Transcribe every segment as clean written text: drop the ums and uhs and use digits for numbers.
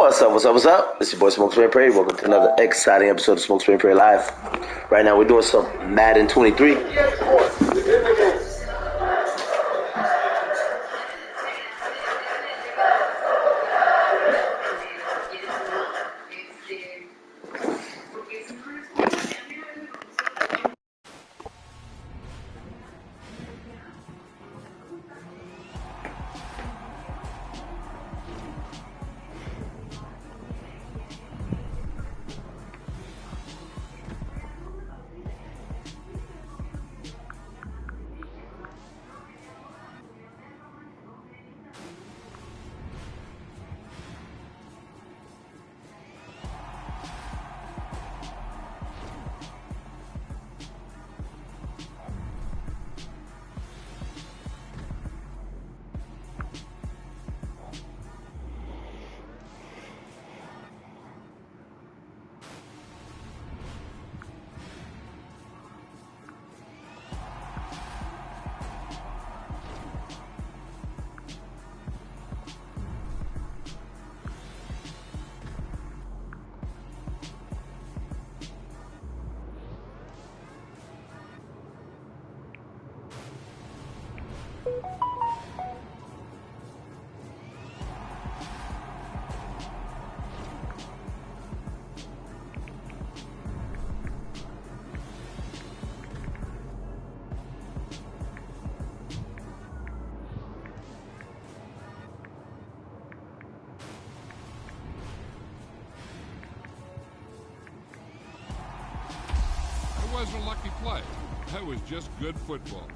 What's up, what's up, what's up? It's your boy Smoke Spray Prairie. Welcome to another exciting episode of Smoke Spray Prairie Live. Right now we're doing some Madden 23. That wasn't a lucky play. That was just good football.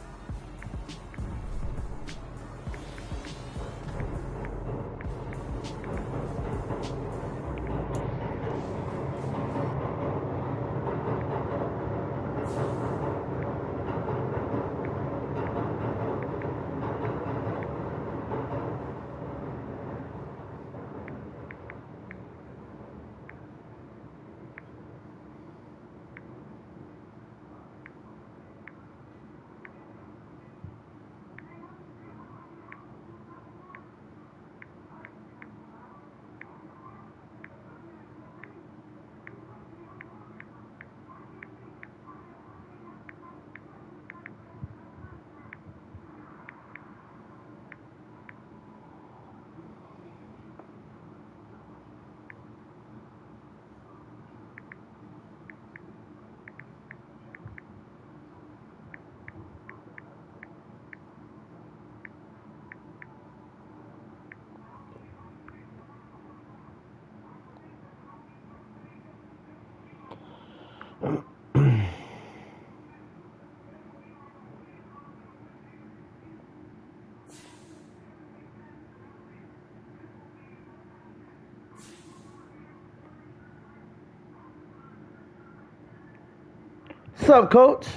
What's up, coach?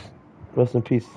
Rest in peace.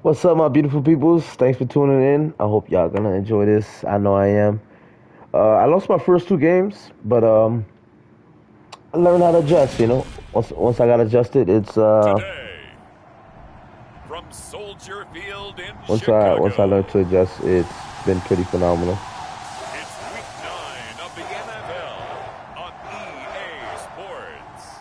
What's up, my beautiful peoples? Thanks for tuning in. I hope y'all gonna enjoy this. I know I am. I lost my first two games, but I learned how to adjust. Once I got adjusted, it's Today, from Soldier Field in once I Chicago, learned to adjust, it's been pretty phenomenal. it's Week 9 of the NFL on EA Sports.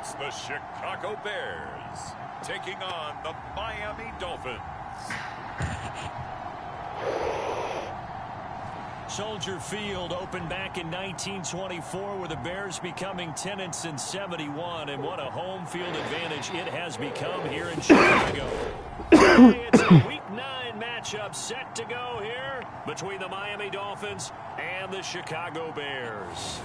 It's the Chicago Bears taking on the Miami Dolphins. Soldier Field opened back in 1924 with the Bears becoming tenants in 71, and what a home field advantage it has become here in Chicago. Today it's a Week 9 matchup set to go here between the Miami Dolphins and the Chicago Bears.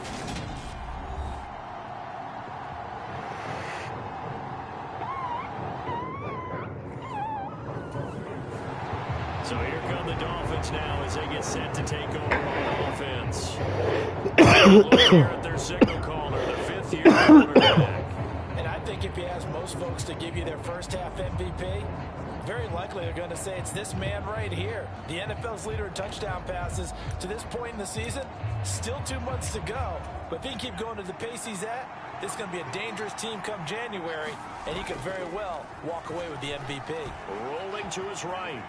So here come the Dolphins now as they get set to take over on offense. Look here at their signal caller, the fifth-year quarterback. And I think if you ask most folks to give you their first half MVP, very likely they're going to say it's this man right here. The NFL's leader in touchdown passes to this point in the season. Still 2 months to go. But if he can keep going to the pace he's at, this is going to be a dangerous team come January, and he could very well walk away with the MVP. Rolling to his right.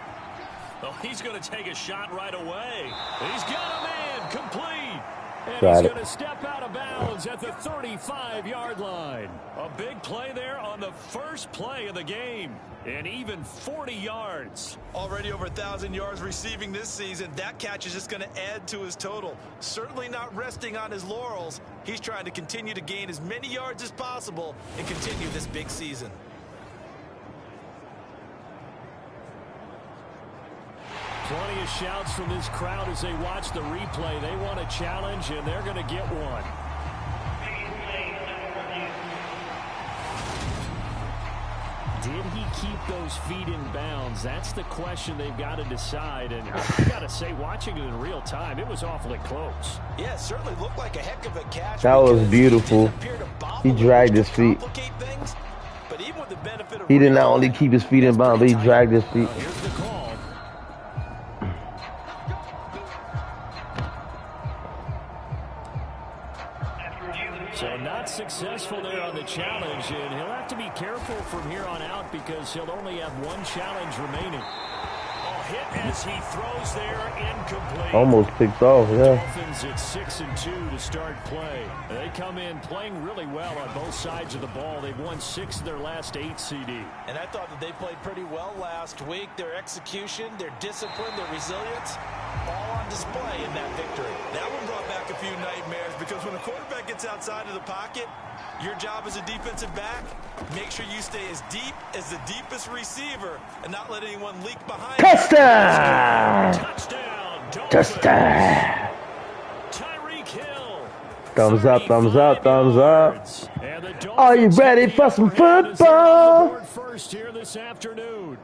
Oh, he's going to take a shot right away. He's got a man complete. And he's going to step out of bounds at the 35-yard line. A big play there on the first play of the game. And even 40 yards. Already over 1,000 yards receiving this season. That catch is just going to add to his total. Certainly not resting on his laurels. He's trying to continue to gain as many yards as possible and continue this big season. Plenty of shouts from this crowd as they watch the replay. They want a challenge, and they're going to get one. Did he keep those feet in bounds? That's the question they've got to decide. And I got to say, watching it in real time, it was awfully close. Yeah, it certainly looked like a heck of a catch. That was beautiful. He dragged his feet. He did not only keep his feet in bounds, but he dragged his feet. Here's the call. So not successful there on the challenge, and he'll have to be careful from here on out because he'll only have one challenge remaining. Oh, hit as he throws there, incomplete. Almost picked off, yeah. Dolphins at 6-2 to start play. They come in playing really well on both sides of the ball. They've won 6 of their last 8 CD. And I thought that they played pretty well last week. Their execution, their discipline, their resilience, all on display in that victory. That one brought back a few nightmares because when a quarterback gets outside of the pocket, your job as a defensive back, make sure you stay as deep as the deepest receiver and not let anyone leak behind. Touchdown! Touchdown! Touchdown! Tyreek Hill. Thumbs up, thumbs up, thumbs up. Are you ready for some football? First here this afternoon.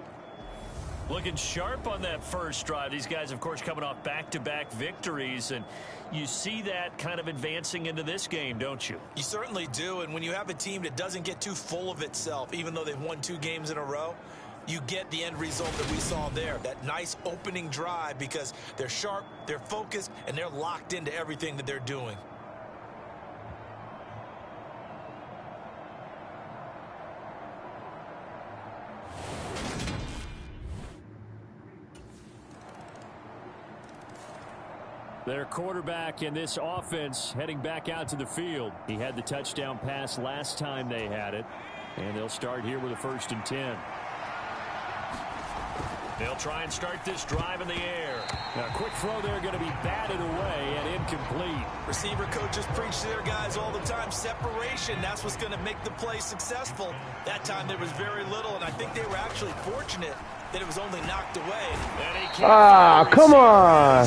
Looking sharp on that first drive. These guys, of course, coming off back-to-back victories, and you see that kind of advancing into this game, don't you? You certainly do, and when you have a team that doesn't get too full of itself, even though they've won 2 games in a row, you get the end result that we saw there, that nice opening drive because they're sharp, they're focused, and they're locked into everything that they're doing. Their quarterback in this offense heading back out to the field. He had the touchdown pass last time they had it. And they'll start here with a 1st and 10. They'll try and start this drive in the air. Now, a quick throw there going to be batted away and incomplete. Receiver coaches preach to their guys all the time. Separation, that's what's going to make the play successful. That time there was very little, and I think they were actually fortunate that it was only knocked away. Come on.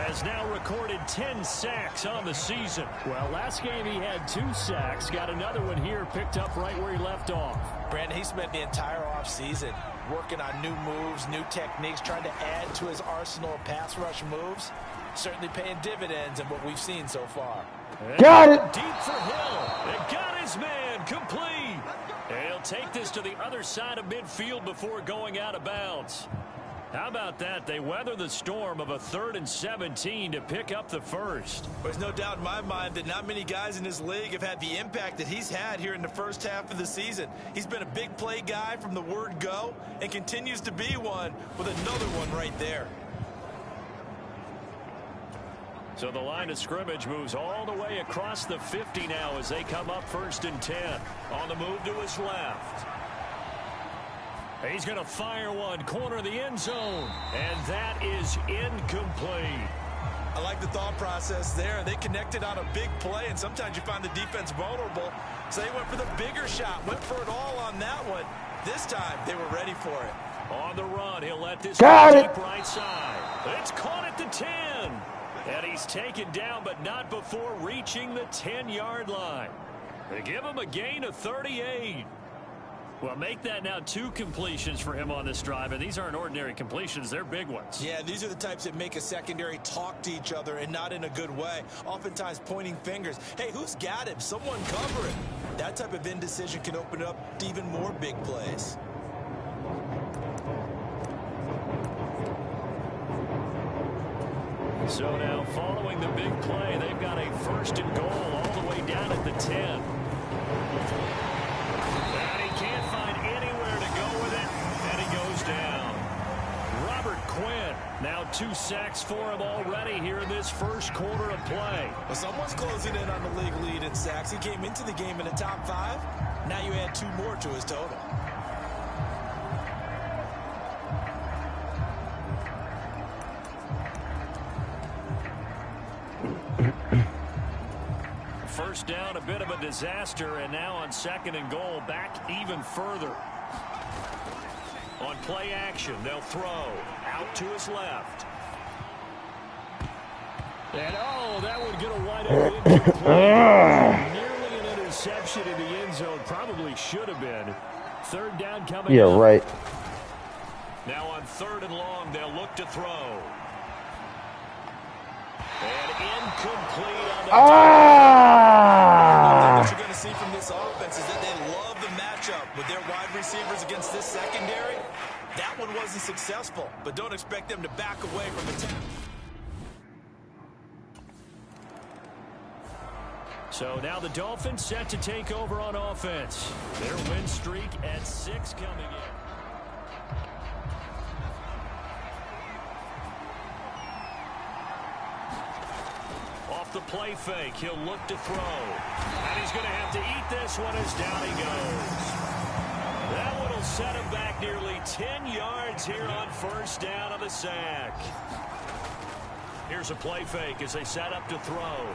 Has now recorded 10 sacks on the season. Well, last game he had 2 sacks. Got another one here picked up right where he left off. Brandon, he spent the entire offseason working on new moves, new techniques, trying to add to his arsenal of pass rush moves. Certainly paying dividends in what we've seen so far. Got it. Deep for Hill. They got his man complete. And he'll take this to the other side of midfield before going out of bounds. How about that? They weather the storm of a 3rd and 17 to pick up the first. There's no doubt in my mind that not many guys in this league have had the impact that he's had here in the first half of the season. He's been a big play guy from the word go and continues to be one with another one right there. So the line of scrimmage moves all the way across the 50 now as they come up 1st and 10. On the move to his left. He's going to fire one, corner of the end zone. And that is incomplete. I like the thought process there. They connected on a big play, and sometimes you find the defense vulnerable. So they went for the bigger shot, went for it all on that one. This time, they were ready for it. On the run, he'll let this Got go it. deep right side. It's caught at the 10. And he's taken down, but not before reaching the 10-yard line. They give him a gain of 38. Well, make that now 2 completions for him on this drive, and these aren't ordinary completions. They're big ones. Yeah, these are the types that make a secondary talk to each other and not in a good way. Oftentimes pointing fingers. Hey, who's got him? Someone cover it. That type of indecision can open up to even more big plays. So now following the big play, they've got a 1st and goal all the way down at the 10. And he can't find anywhere to go with it, and he goes down. Robert Quinn, now 2 sacks for him already here in this 1st quarter of play. Well, someone's closing in on the league lead in sacks. He came into the game in the top 5. Now you add 2 more to his total. First down, a bit of a disaster, and now on 2nd and goal, back even further. On play action, they'll throw out to his left. And that would get a wide open nearly an interception in the end zone. Probably should have been. 3rd down coming. Yeah, up. right. Now on 3rd and long, they'll look to throw. And incomplete on the What you're going to see from this offense is that they love the matchup with their wide receivers against this secondary. That one wasn't successful, but don't expect them to back away from attack. So now the Dolphins set to take over on offense. Their win streak at 6 coming in. Off the play fake, he'll look to throw. And he's going to have to eat this one as down he goes. That one will set him back nearly 10 yards here on 1st down on the sack. Here's a play fake as they set up to throw.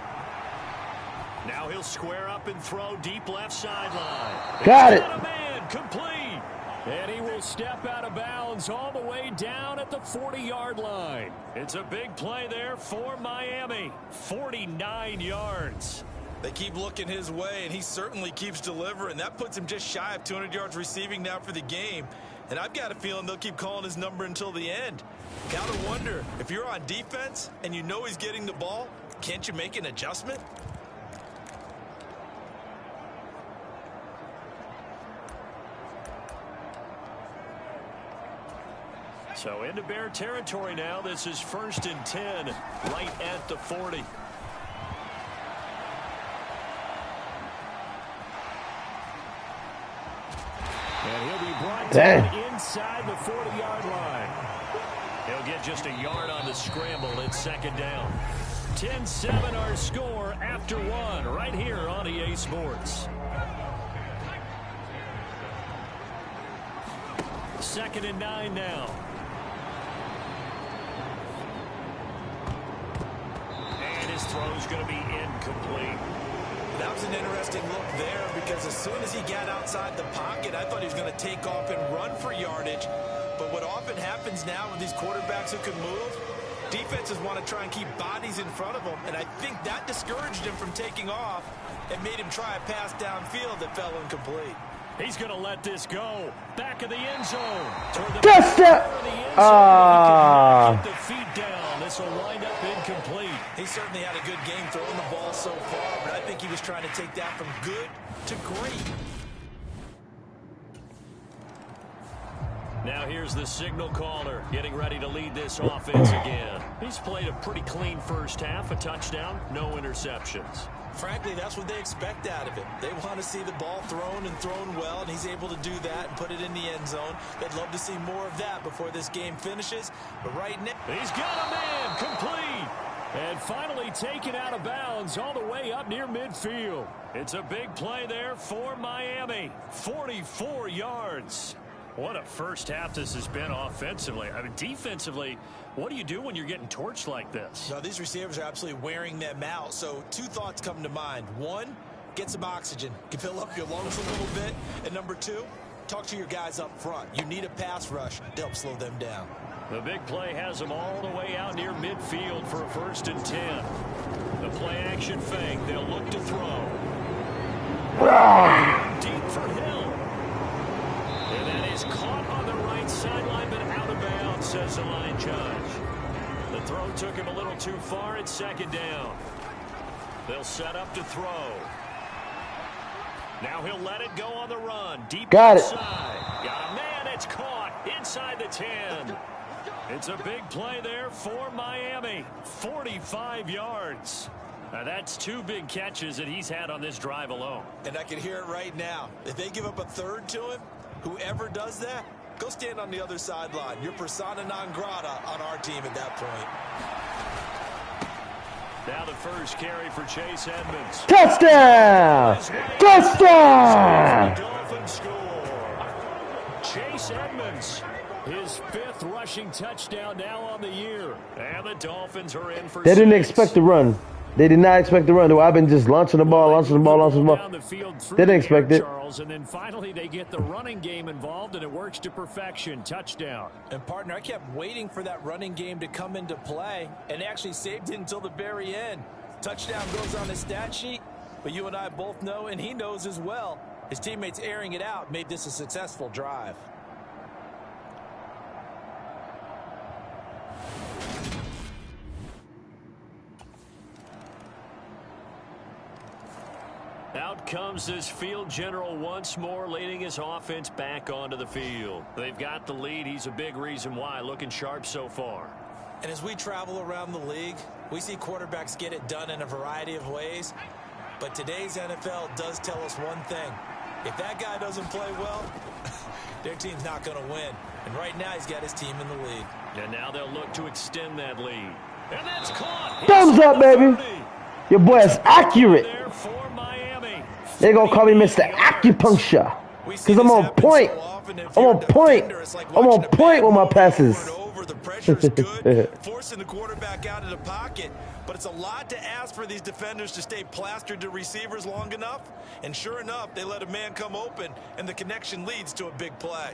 Now he'll square up and throw deep left sideline. Got it. A man complete. And he will step out of bounds all the way down at the 40-yard line. It's a big play there for Miami. 49 yards. They keep looking his way, and he certainly keeps delivering. That puts him just shy of 200 yards receiving now for the game. And I've got a feeling they'll keep calling his number until the end. Gotta wonder, if you're on defense and you know he's getting the ball, can't you make an adjustment? So into Bear territory now. This is 1st and 10, right at the 40. And he'll be brought down inside the 40-yard line. He'll get just a yard on the scramble at 2nd down. 10-7 our score after 1 right here on EA Sports. 2nd and 9 now. And his throw's going to be incomplete. That was an interesting look there because as soon as he got outside the pocket, I thought he was going to take off and run for yardage. But what often happens now with these quarterbacks who can move, defenses want to try and keep bodies in front of them, and I think that discouraged him from taking off and made him try a pass downfield that fell incomplete. He's going to let this go. Back of the end zone. Toward the Touchdown! Get the feet down. This will wind up incomplete. He certainly had a good game throwing the ball so far, but I think he was trying to take that from good to great. Now here's the signal caller getting ready to lead this offense again. He's played a pretty clean first half, a touchdown, no interceptions. Frankly, that's what they expect out of him. They want to see the ball thrown and thrown well, and he's able to do that and put it in the end zone. They'd love to see more of that before this game finishes. But right now, he's got a man complete. And finally taken out of bounds all the way up near midfield. It's a big play there for Miami. 44 yards. What a first half this has been offensively. I mean, defensively, what do you do when you're getting torched like this? No, these receivers are absolutely wearing them out. So two thoughts come to mind. One, get some oxygen. You can fill up your lungs a little bit. And number two, talk to your guys up front. You need a pass rush to help slow them down. The big play has them all the way out near midfield for a 1st and 10. The play action fake. They'll look to throw. Deep for Hill. And that is caught on the right sideline, but out of bounds, says the line judge. The throw took him a little too far. It's 2nd down. They'll set up to throw. Now he'll let it go on the run. Deep Got it. inside. Got a man. It's caught inside the 10. It's a big play there for Miami. 45 yards. Now that's 2 big catches that he's had on this drive alone. And I can hear it right now. If they give up a third to him, whoever does that, go stand on the other sideline. You're persona non grata on our team at that point. Now the first carry for Chase Edmonds. Touchdown! Touchdown! Dolphins score. Chase Edmonds, his 5th rushing touchdown now on the year. And the Dolphins are in for They didn't 6. expect to run. They did not expect to run. I've been just launching the ball. Down the field through Didn't the expect air, it. Charles, and then finally they get the running game involved, and it works to perfection. Touchdown. And, partner, I kept waiting for that running game to come into play, and they actually saved it until the very end. Touchdown goes on the stat sheet, but you and I both know, and he knows as well, his teammates airing it out made this a successful drive. Out comes this field general once more, leading his offense back onto the field. They've got the lead. He's a big reason why. Looking sharp so far. And as we travel around the league, we see quarterbacks get it done in a variety of ways. But today's NFL does tell us one thing. If that guy doesn't play well, their team's not going to win. And right now he's got his team in the lead. And now they'll look to extend that lead. And that's caught. Thumbs up, baby. Your boy is accurate. There for Miami. They gonna call me Mr. Acupuncture. Because I'm on point. I'm on point. I'm on point with my passes. The pressure's good, forcing the quarterback out of the pocket. But it's a lot to ask for these defenders to stay plastered to receivers long enough. And sure enough, they let a man come open, and the connection leads to a big play.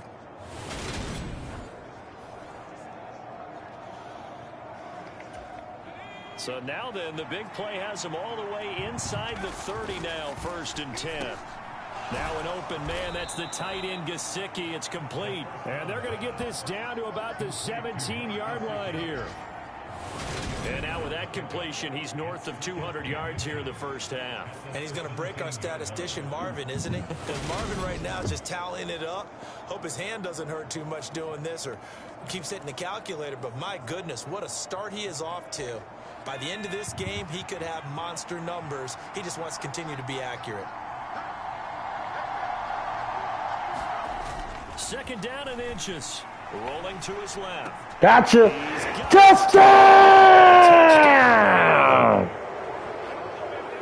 So now then, the big play has them all the way inside the 30 now, 1st and 10. Now an open man, that's the tight end Gesicki. It's complete. And they're going to get this down to about the 17-yard line here. And now with that completion, he's north of 200 yards here in the first half. And he's going to break our statistician Marvin, isn't he? Because Marvin right now is just tallying it up. Hope his hand doesn't hurt too much doing this or keeps hitting the calculator. But my goodness, what a start he is off to. By the end of this game, he could have monster numbers. He just wants to continue to be accurate. 2nd down and inches. Rolling to his left. Gotcha. Touchdown!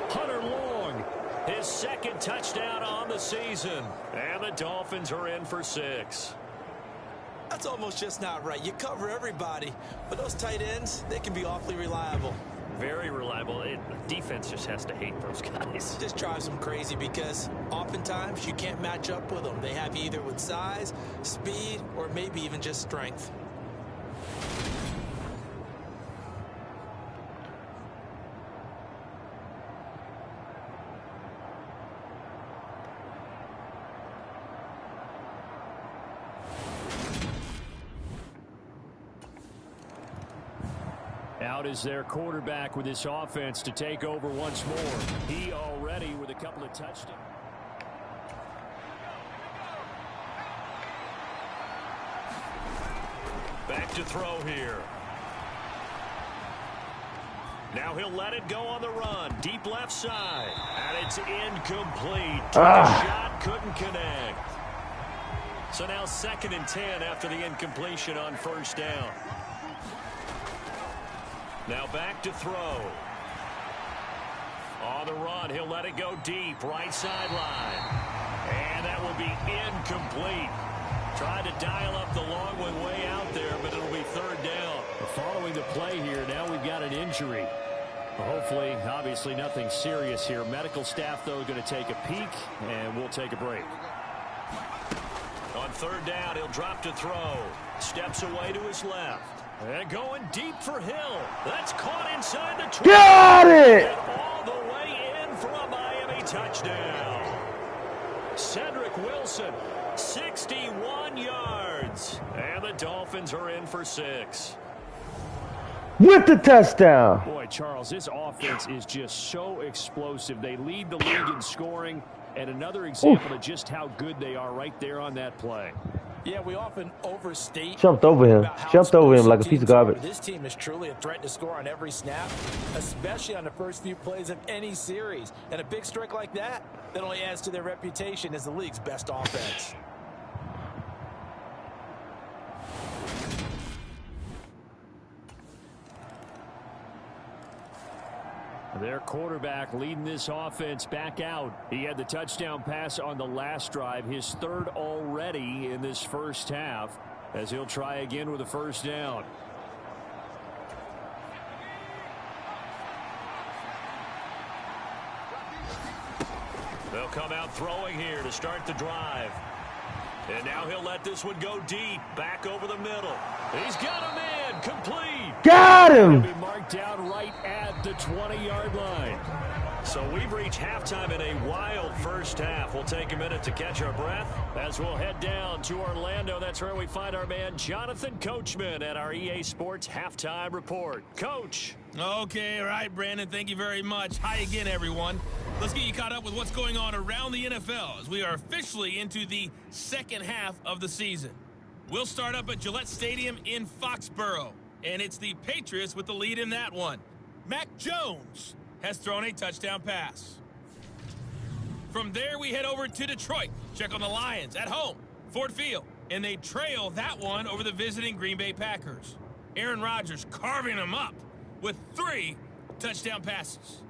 Hunter Long, his 2nd touchdown on the season. And the Dolphins are in for 6. That's almost just not right. You cover everybody, but those tight ends, they can be awfully reliable. Very reliable. Defense just has to hate those guys. Just drives them crazy because oftentimes you can't match up with them. They have you either with size, speed, or maybe even just strength. Out is their quarterback with this offense to take over once more. He already with a couple of touchdowns. Back to throw here. Now he'll let it go on the run. Deep left side. And it's incomplete. Took a shot, couldn't connect. So now 2nd and 10 after the incompletion on 1st down. Now back to throw. On the run, he'll let it go deep, right sideline. And that will be incomplete. Tried to dial up the long one way out there, but it'll be third down. Following the play here, now we've got an injury. Hopefully, obviously nothing serious here. Medical staff, though, going to take a peek, and we'll take a break. On third down, he'll drop to throw. Steps away to his left. And going deep for Hill. That's caught inside the 20. Got it! And all the way in for a Miami touchdown. Cedric Wilson, 61 yards. And the Dolphins are in for 6. With the touchdown. Boy, Charles, this offense is just so explosive. They lead the league in scoring, and another example of just how good they are right there on that play. Yeah, we often overstate. Jumped over him. Jumped over him like a piece of garbage. This team is truly a threat to score on every snap, especially on the first few plays of any series. And a big strike like that only adds to their reputation as the league's best offense. Their quarterback leading this offense back out. He had the touchdown pass on the last drive, his third already in this first half, as he'll try again with a first down. They'll come out throwing here to start the drive. And now he'll let this one go deep, back over the middle. He's got a man, complete. Got him. Be marked down right at the 20-yard line. So we've reached halftime in a wild first half. We'll take a minute to catch our breath as we'll head down to Orlando. That's where we find our man Jonathan Coachman at our EA Sports Halftime Report. Coach. Okay, all right, Brandon. Thank you very much. Hi again, everyone. Let's get you caught up with what's going on around the NFL as we are officially into the second half of the season. We'll start up at Gillette Stadium in Foxborough, and it's the Patriots with the lead in that one. Mac Jones has thrown a touchdown pass. From there, we head over to Detroit. Check on the Lions at home, Ford Field, and they trail that one over the visiting Green Bay Packers. Aaron Rodgers carving them up with 3 touchdown passes.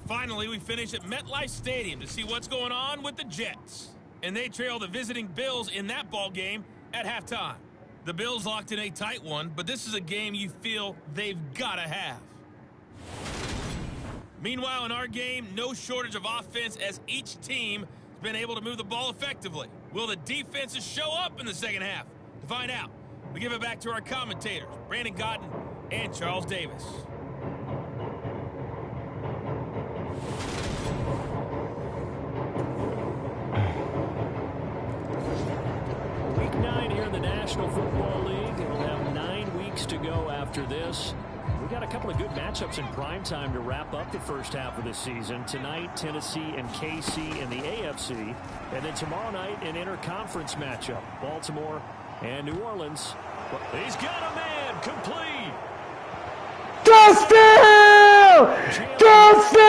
Finally, we finish at MetLife Stadium to see what's going on with the Jets. And they trail the visiting Bills in that ball game at halftime. The Bills locked in a tight one, but this is a game you feel they've got to have. Meanwhile, in our game, no shortage of offense as each team has been able to move the ball effectively. Will the defenses show up in the second half? To find out, we give it back to our commentators, Brandon Godden and Charles Davis. Week 9 here in the National Football League. We'll have 9 weeks to go after this. We got a couple of good matchups in prime time to wrap up the first half of the season. Tonight, Tennessee and KC in the AFC. And then tomorrow night, an interconference matchup. Baltimore and New Orleans. He's got a man, complete. Touchdown! Touchdown!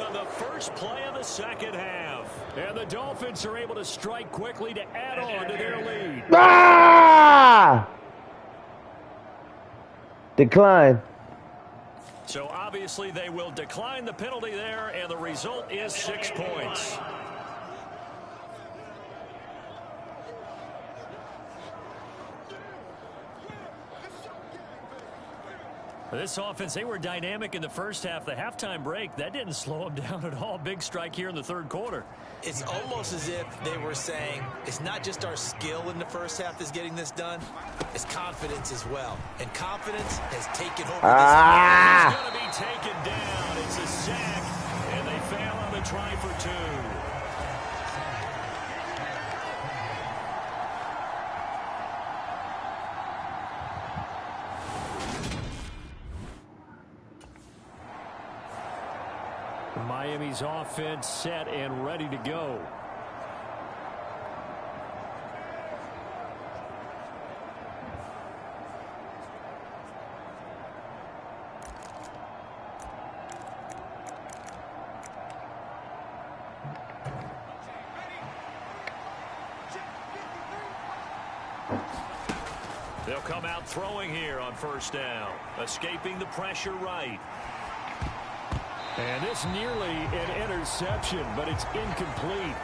On the first play of the second half. And the Dolphins are able to strike quickly to add on to their lead. Ah! Decline. So obviously they will decline the penalty there, and the result is 6 points. This offense, they were dynamic in the first half. The halftime break, that didn't slow them down at all. Big strike here in the third quarter. It's almost as if they were saying, it's not just our skill in the first half that's getting this done, it's confidence as well. And confidence has taken over Ah! He's going to be taken down. It's a sack, and they fail on the try for 2. Miami's offense set and ready to go. They'll come out throwing here on first down. Escaping the pressure right. And this nearly an interception, but it's incomplete.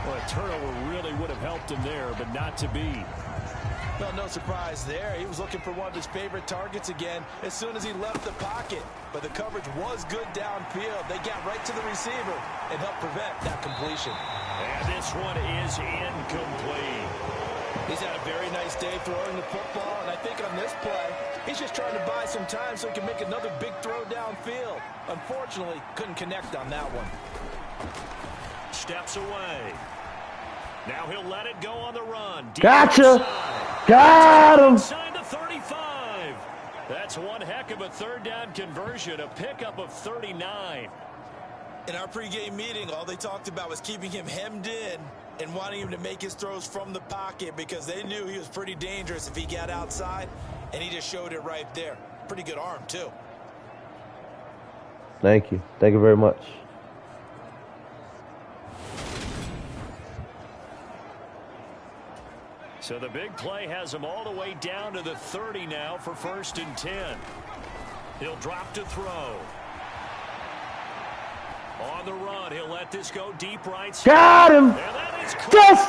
Well, a turnover really would have helped him there, but not to be. Well, no surprise there. He was looking for one of his favorite targets again as soon as he left the pocket. But the coverage was good downfield. They got right to the receiver and helped prevent that completion. And this one is incomplete. He's had a very nice day throwing the football, and I think on this play, he's just trying to buy some time so he can make another big throw downfield. Unfortunately, couldn't connect on that one. Steps away. Now he'll let it go on the run. Gotcha! Got him! Inside the 35. That's one heck of a third down conversion, a pickup of 39. In our pregame meeting, all they talked about was keeping him hemmed in and wanting him to make his throws from the pocket because they knew he was pretty dangerous if he got outside, and he just showed it right there. Pretty good arm, too. Thank you. Thank you very much. So the big play has him all the way down to the 30 now for 1st and 10. He'll drop to throw. On the run, he'll let this go deep right side. Got him! And that is touchdown!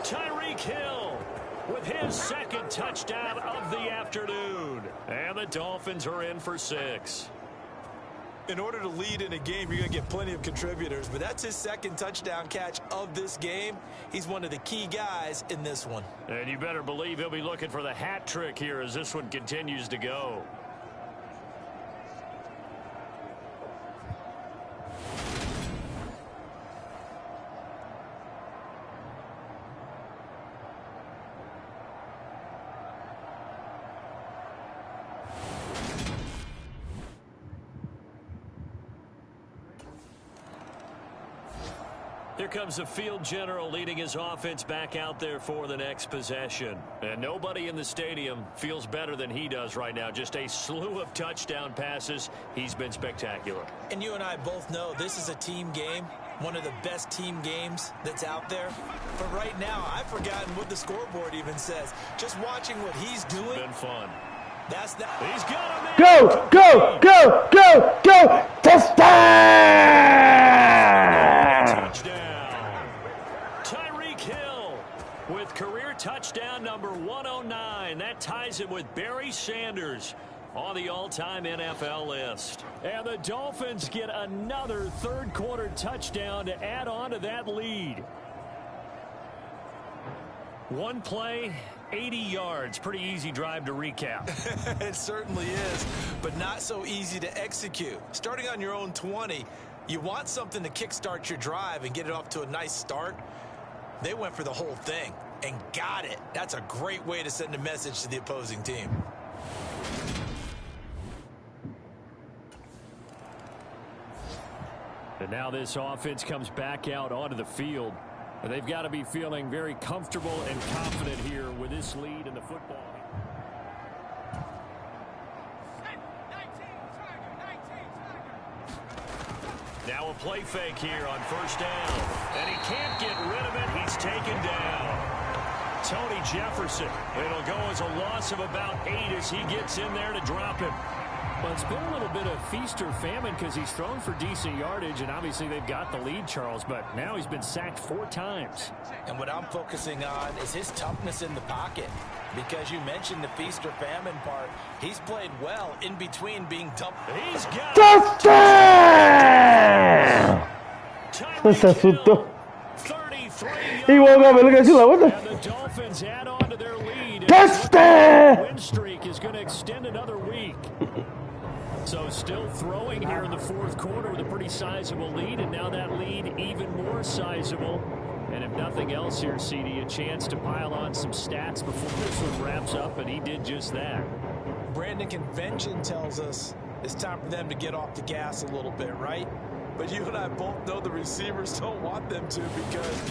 Tyreek Hill with his second touchdown of the afternoon. And the Dolphins are in for 6. In order to lead in a game, you're going to get plenty of contributors, but that's his second touchdown catch of this game. He's one of the key guys in this one. And you better believe he'll be looking for the hat trick here as this one continues to go. Here comes the field general leading his offense back out there for the next possession. And nobody in the stadium feels better than he does right now. Just a slew of touchdown passes. He's been spectacular. And you and I both know this is a team game, one of the best team games that's out there. But right now, I've forgotten what the scoreboard even says. Just watching what he's doing. Been fun. That's that. He's got him. Go, go, go, go, go! Touchdown! Touchdown. Tyreek Hill with career touchdown number 109. That ties him with Barry Sanders on the all-time NFL list. And the Dolphins get another third-quarter touchdown to add on to that lead. One play, 80 yards. Pretty easy drive to recap. It certainly is, but not so easy to execute. Starting on your own 20, you want something to kickstart your drive and get it off to a nice start. They went for the whole thing and got it. That's a great way to send a message to the opposing team. And now this offense comes back out onto the field. And they've got to be feeling very comfortable and confident here with this lead in the football. Now a play fake here on first down. And he can't get rid of it. He's taken down. Tony Jefferson. It'll go as a loss of about 8 as he gets in there to drop him. Well, it's been a little bit of feast or famine because he's thrown for decent yardage, and obviously they've got the lead, Charles, but now he's been sacked 4 times. And what I'm focusing on is his toughness in the pocket. Because you mentioned the feast or famine part. He's played well in between being dumped. He's got touchdown! Se asustó. 33 He woke up and looked at you like, what And the? the Dolphins add on to their lead. Touchdown! Win streak is going to extend another week. So still throwing here in the fourth quarter with a pretty sizable lead, and now that lead even more sizable. And if nothing else here, CD, a chance to pile on some stats before this one wraps up, and he did just that. Brandon, convention tells us it's time for them to get off the gas a little bit, right? But you and I both know the receivers don't want them to because...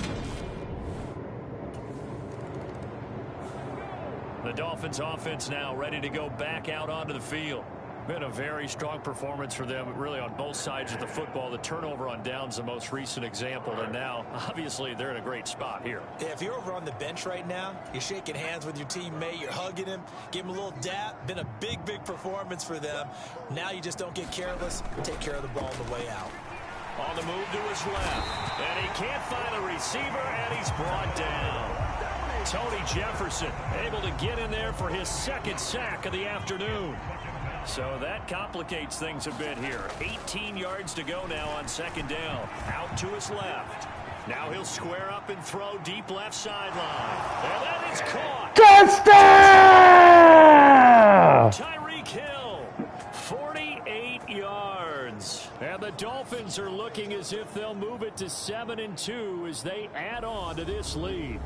The Dolphins offense now ready to go back out onto the field. Been a very strong performance for them, really, on both sides of the football. The turnover on downs, the most recent example, and now, obviously, they're in a great spot here. Yeah, if you're over on the bench right now, you're shaking hands with your teammate, you're hugging him, give him a little dap. Been a big, big performance for them. Now you just don't get careless. Take care of the ball on the way out. On the move to his left, and he can't find a receiver, and he's brought down. Tony Jefferson able to get in there for his second sack of the afternoon. So that complicates things a bit here. 18 yards to go now on second down. Out to his left. Now he'll square up and throw deep left sideline. And that is caught. Touchdown! Tyreek Hill, 48 yards. And the Dolphins are looking as if they'll move it to 7-2 as they add on to this lead.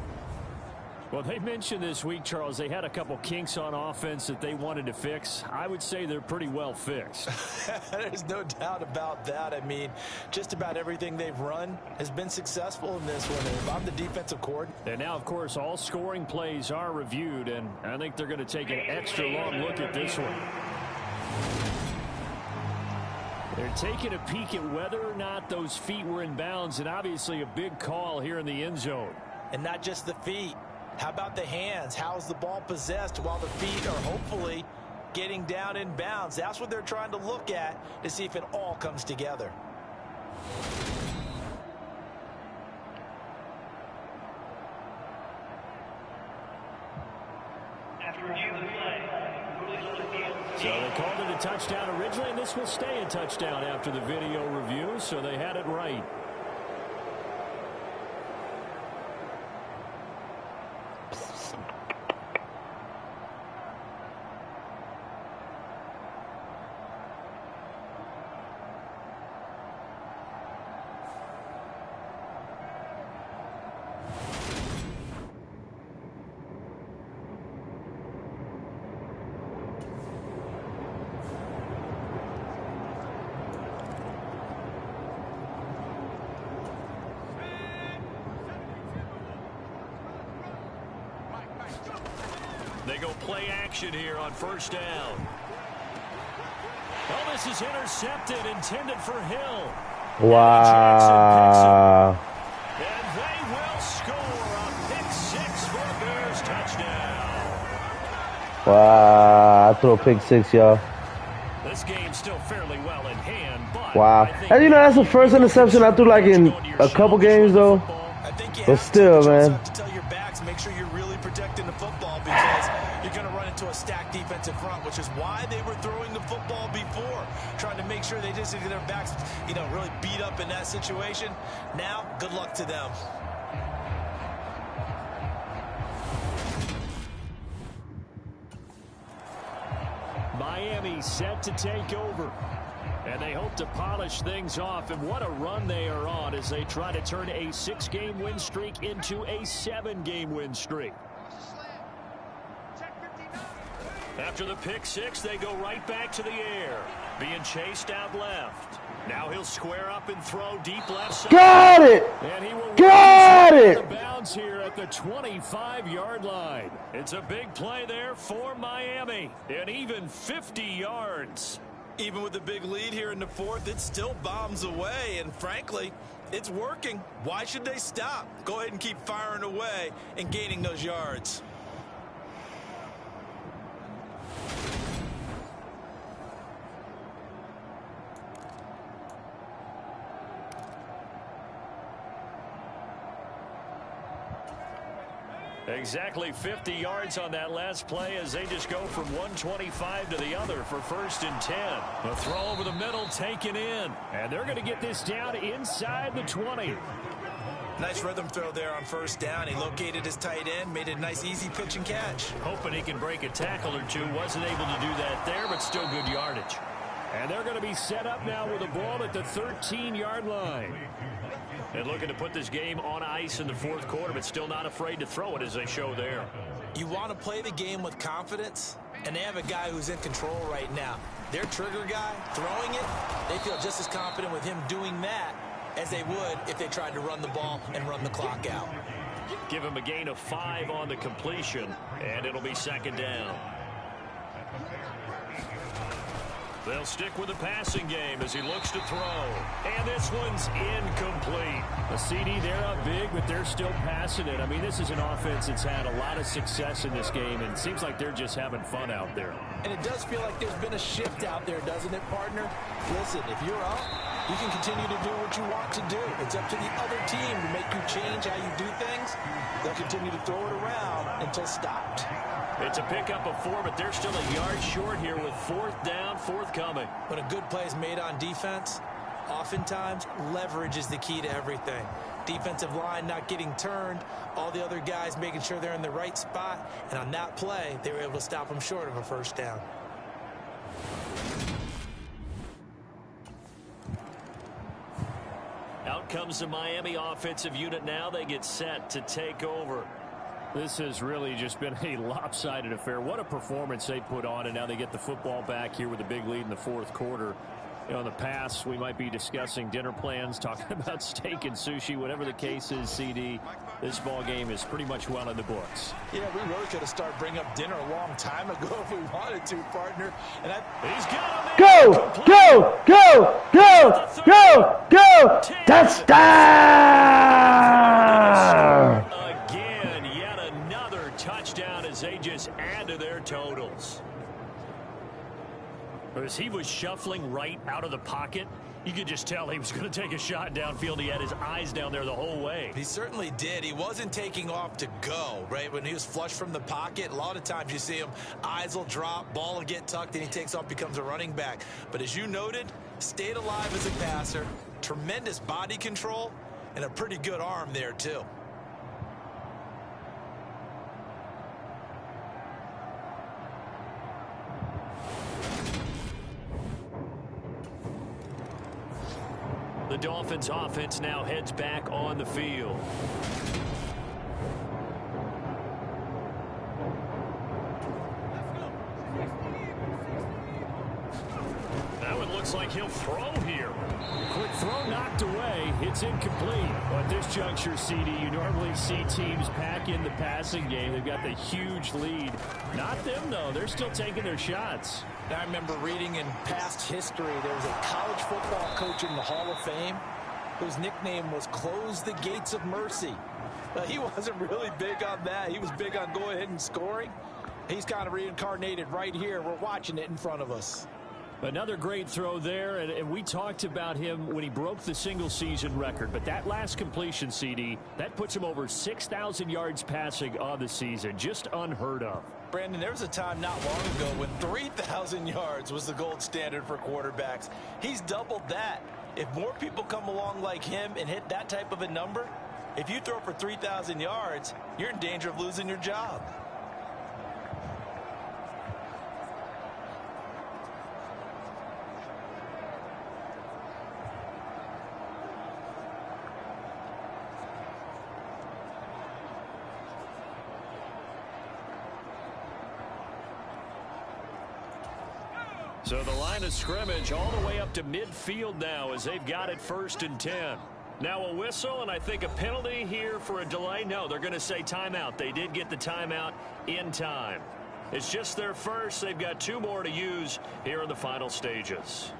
Well, they mentioned this week, Charles, they had a couple kinks on offense that they wanted to fix. I would say they're pretty well fixed. There's no doubt about that. I mean, just about everything they've run has been successful in this one. And if I'm the defensive coordinator. And now, of course, all scoring plays are reviewed, and I think they're going to take an extra long look at this one. They're taking a peek at whether or not those feet were in bounds, and obviously a big call here in the end zone. And not just the feet. How about the hands? How's the ball possessed while the feet are hopefully getting down in bounds? That's what they're trying to look at to see if it all comes together. So they called it a touchdown originally, and this will stay a touchdown after the video review, so they had it right. They go play action here on first down. Oh, this is intercepted, intended for Hill. Wow. And they will score a pick six for a Bears touchdown. Wow. I throw a pick six, y'all. This game's still fairly well in hand, but Wow. And you know, that's the first interception I threw like in a couple games, though. I think you But have still, to, man. have to tell your backs, make sure you're really protecting the football because you're going to run into a stacked defensive front, which is why they were throwing the football before, trying to make sure they just get their backs, really beat up in that situation. Now, good luck to them. Miami set to take over. And they hope to polish things off. And what a run they are on as they try to turn a 6-game win streak into a 7-game win streak. after the pick six, they go right back to the air, being chased out left. Now he'll square up and throw deep left side. Got it! And he will Got it! the bounds here at the 25-yard line. It's a big play there for Miami. An even 50 yards. Even with the big lead here in the fourth, it still bombs away, and frankly, it's working. Why should they stop? Go ahead and keep firing away and gaining those yards. Exactly 50 yards on that last play as they just go from 125 to the other for 1st and 10. The throw over the middle taken in. And they're going to get this down inside the 20. Nice rhythm throw there on 1st down. He located his tight end, made it a nice easy pitch and catch. Hoping he can break a tackle or two. Wasn't able to do that there, but still good yardage. And they're going to be set up now with a ball at the 13-yard line. And looking to put this game on ice in the fourth quarter, but still not afraid to throw it as they show there. You want to play the game with confidence, and they have a guy who's in control right now. Their trigger guy, throwing it, they feel just as confident with him doing that as they would if they tried to run the ball and run the clock out. Give him a gain of 5 on the completion, and it'll be 2nd down. They'll stick with the passing game as he looks to throw. And this one's incomplete. A CD, they're up big, but they're still passing it. I mean, this is an offense that's had a lot of success in this game, and it seems like they're just having fun out there. And it does feel like there's been a shift out there, doesn't it, partner? Listen, if you're up, you can continue to do what you want to do. It's up to the other team to make you change how you do things. They'll continue to throw it around until stopped. It's a pickup of 4, but they're still a yard short here with 4th down, forthcoming. But a good play is made on defense. Oftentimes, leverage is the key to everything. Defensive line not getting turned, all the other guys making sure they're in the right spot, and on that play, they were able to stop them short of a first down. Out comes the Miami offensive unit now. They get set to take over. This has really just been a lopsided affair. What a performance they put on, and now they get the football back here with a big lead in the 4th quarter. You know, in the past, we might be discussing dinner plans, talking about steak and sushi, whatever the case is, CD. This ball game is pretty much well in the books. Yeah, we really could have started bringing up dinner a long time ago if we wanted to, partner. And he's got him. Go, go, go, go, go, go. Touchdown! Again, yet another touchdown as they just add to their totals. As he was shuffling right out of the pocket, you could just tell he was going to take a shot downfield. He had his eyes down there the whole way. He certainly did. He wasn't taking off to go, right? When he was flush from the pocket, a lot of times you see him, eyes will drop, ball will get tucked, and he takes off, becomes a running back. But as you noted, stayed alive as a passer, tremendous body control, and a pretty good arm there, too. The Dolphins offense now heads back on the field. Now it looks like he'll throw here. Quick throw knocked away. It's incomplete. Well, at this juncture, CD, you normally see teams pack in the passing game. They've got the huge lead. Not them, though. They're still taking their shots. I remember reading in past history, there was a college football coach in the Hall of Fame whose nickname was Close the Gates of Mercy. He wasn't really big on that. He was big on going ahead and scoring. He's kind of reincarnated right here. We're watching it in front of us. Another great throw there, and we talked about him when he broke the single-season record. But that last completion, CD, that puts him over 6,000 yards passing on the season. Just unheard of. Brandon, there was a time not long ago when 3,000 yards was the gold standard for quarterbacks. He's doubled that. If more people come along like him and hit that type of a number, if you throw for 3,000 yards, you're in danger of losing your job. So the line of scrimmage all the way up to midfield now as they've got it 1st and 10. Now a whistle, and I think a penalty here for a delay. No, they're going to say timeout. They did get the timeout in time. It's just their first. They've got 2 more to use here in the final stages.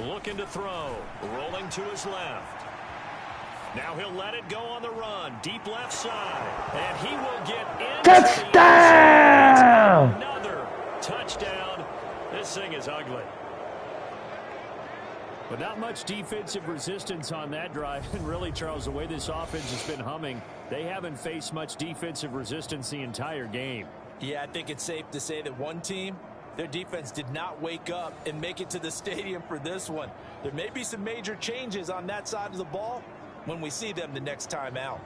Looking to throw, rolling to his left. Now he'll let it go on the run, deep left side, and he will get into touchdown! Another touchdown. This thing is ugly. But not much defensive resistance on that drive. And really, Charles, the way this offense has been humming, they haven't faced much defensive resistance the entire game. Yeah, I think it's safe to say that one team, their defense did not wake up and make it to the stadium for this one. There may be some major changes on that side of the ball when we see them the next time out.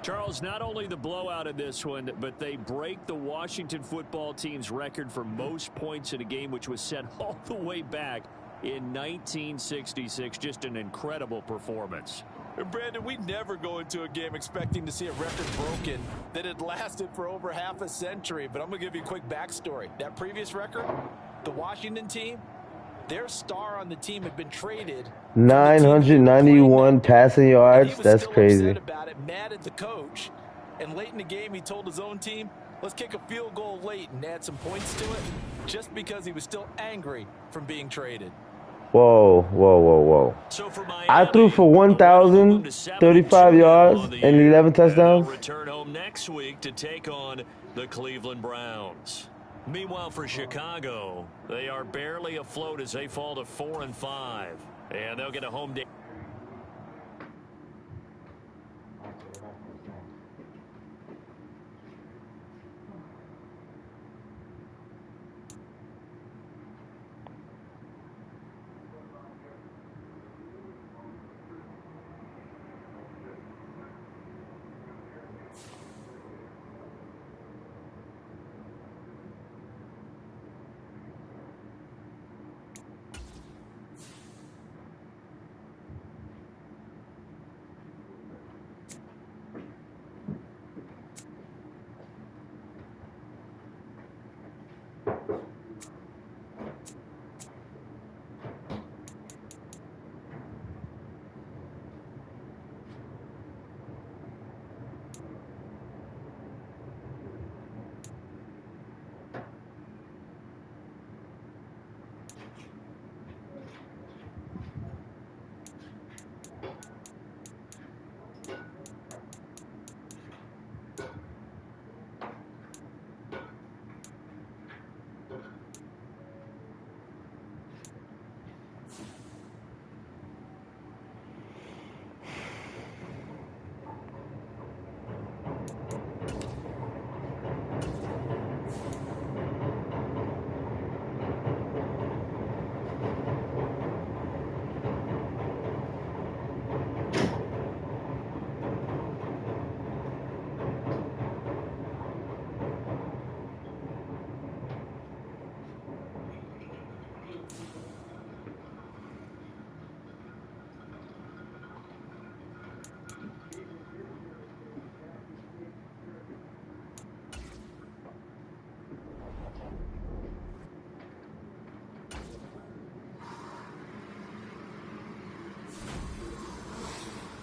Charles, not only the blowout in this one, but they break the Washington football team's record for most points in a game, which was set all the way back in 1966. Just an incredible performance. Brandon, we never go into a game expecting to see a record broken that had lasted for over half a century. But I'm going to give you a quick backstory. That previous record, the Washington team, their star on the team had been traded. 991 passing yards. That's still crazy. upset about it, mad at the coach. And late in the game, he told his own team, let's kick a field goal late and add some points to it, just because he was still angry from being traded. Whoa, whoa, whoa, whoa. So for Miami, I threw for 1,035 yards and 11 touchdowns. They'll return home next week to take on the Cleveland Browns. Meanwhile, for Chicago, they are barely afloat as they fall to 4-5. And they'll get a home day.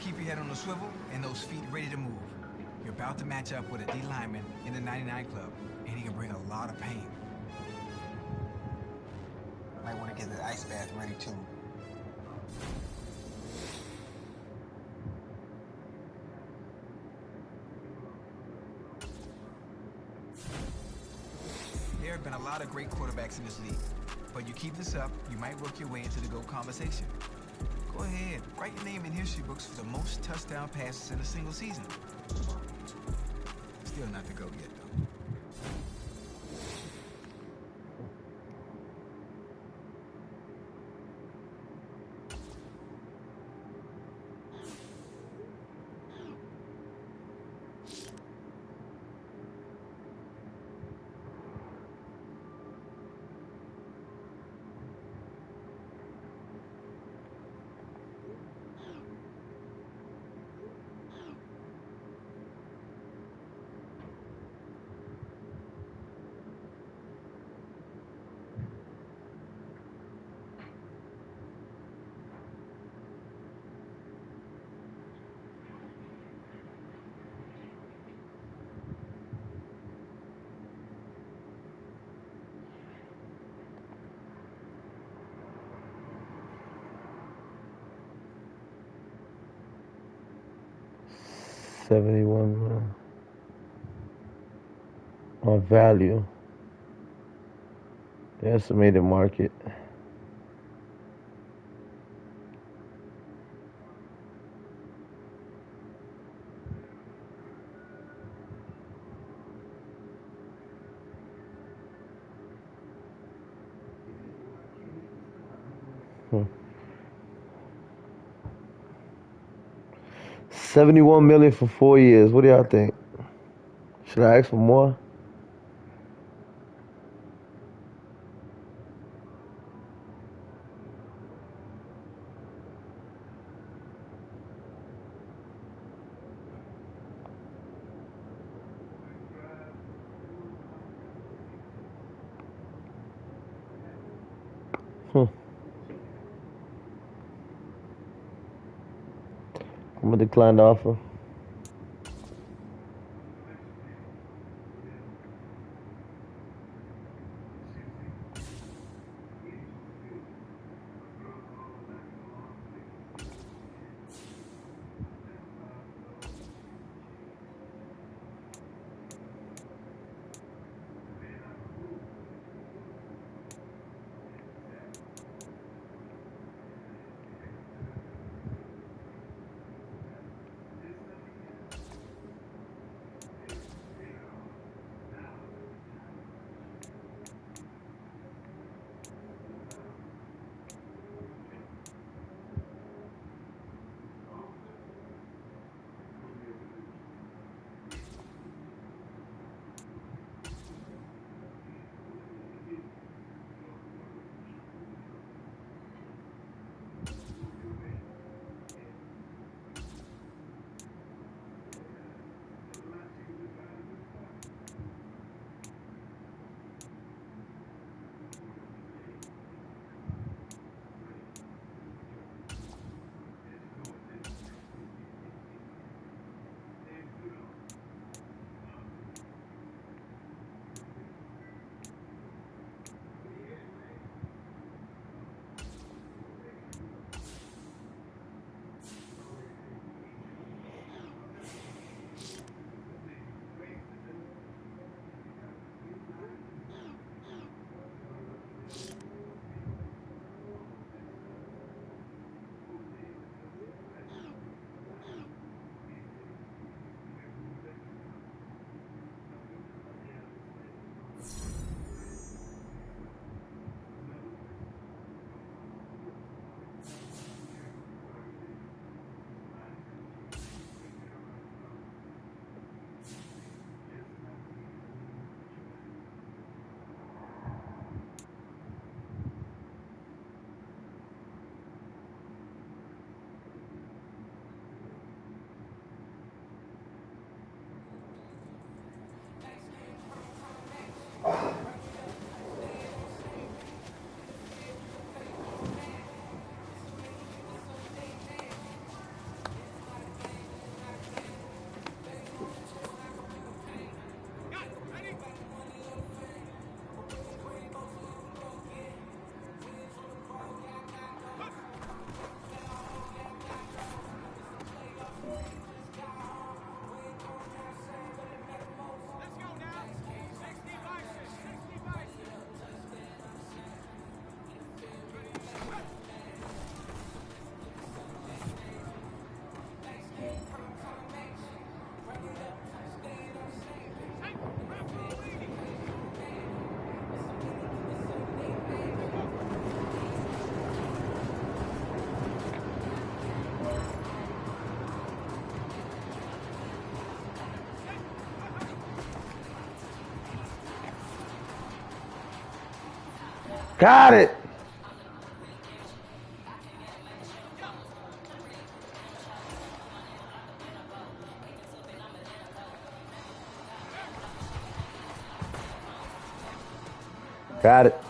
Keep your head on the swivel and those feet ready to move. You're about to match up with a D lineman in the 99 club, and he can bring a lot of pain. Might want to get the ice bath ready too. There have been a lot of great quarterbacks in this league, but you keep this up, you might work your way into the GOAT conversation. Go ahead, write your name in history books for the most touchdown passes in a single season. Still not the GOAT yet, though. $71 on value. The estimated market. $71 million for 4 years. What do y'all think? Should I ask for more? Hmm. I'm gonna decline the offer. Got it. Got it.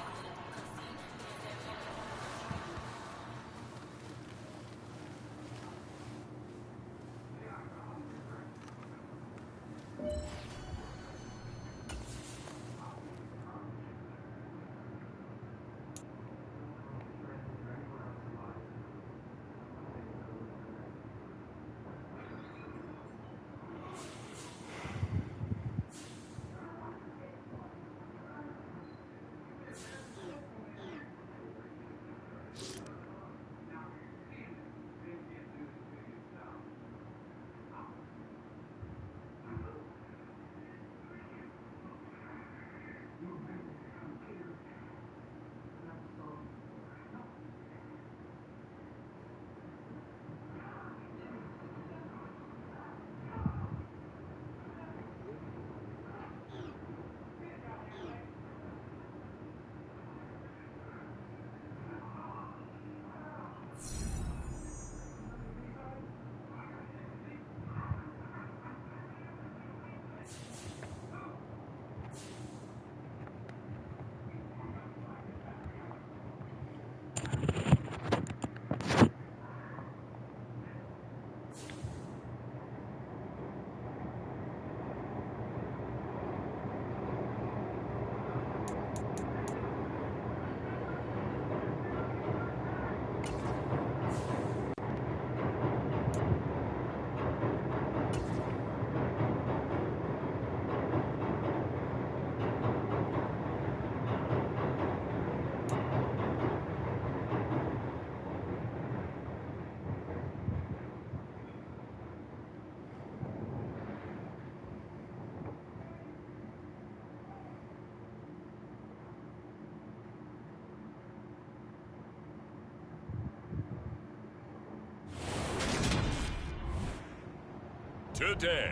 Today,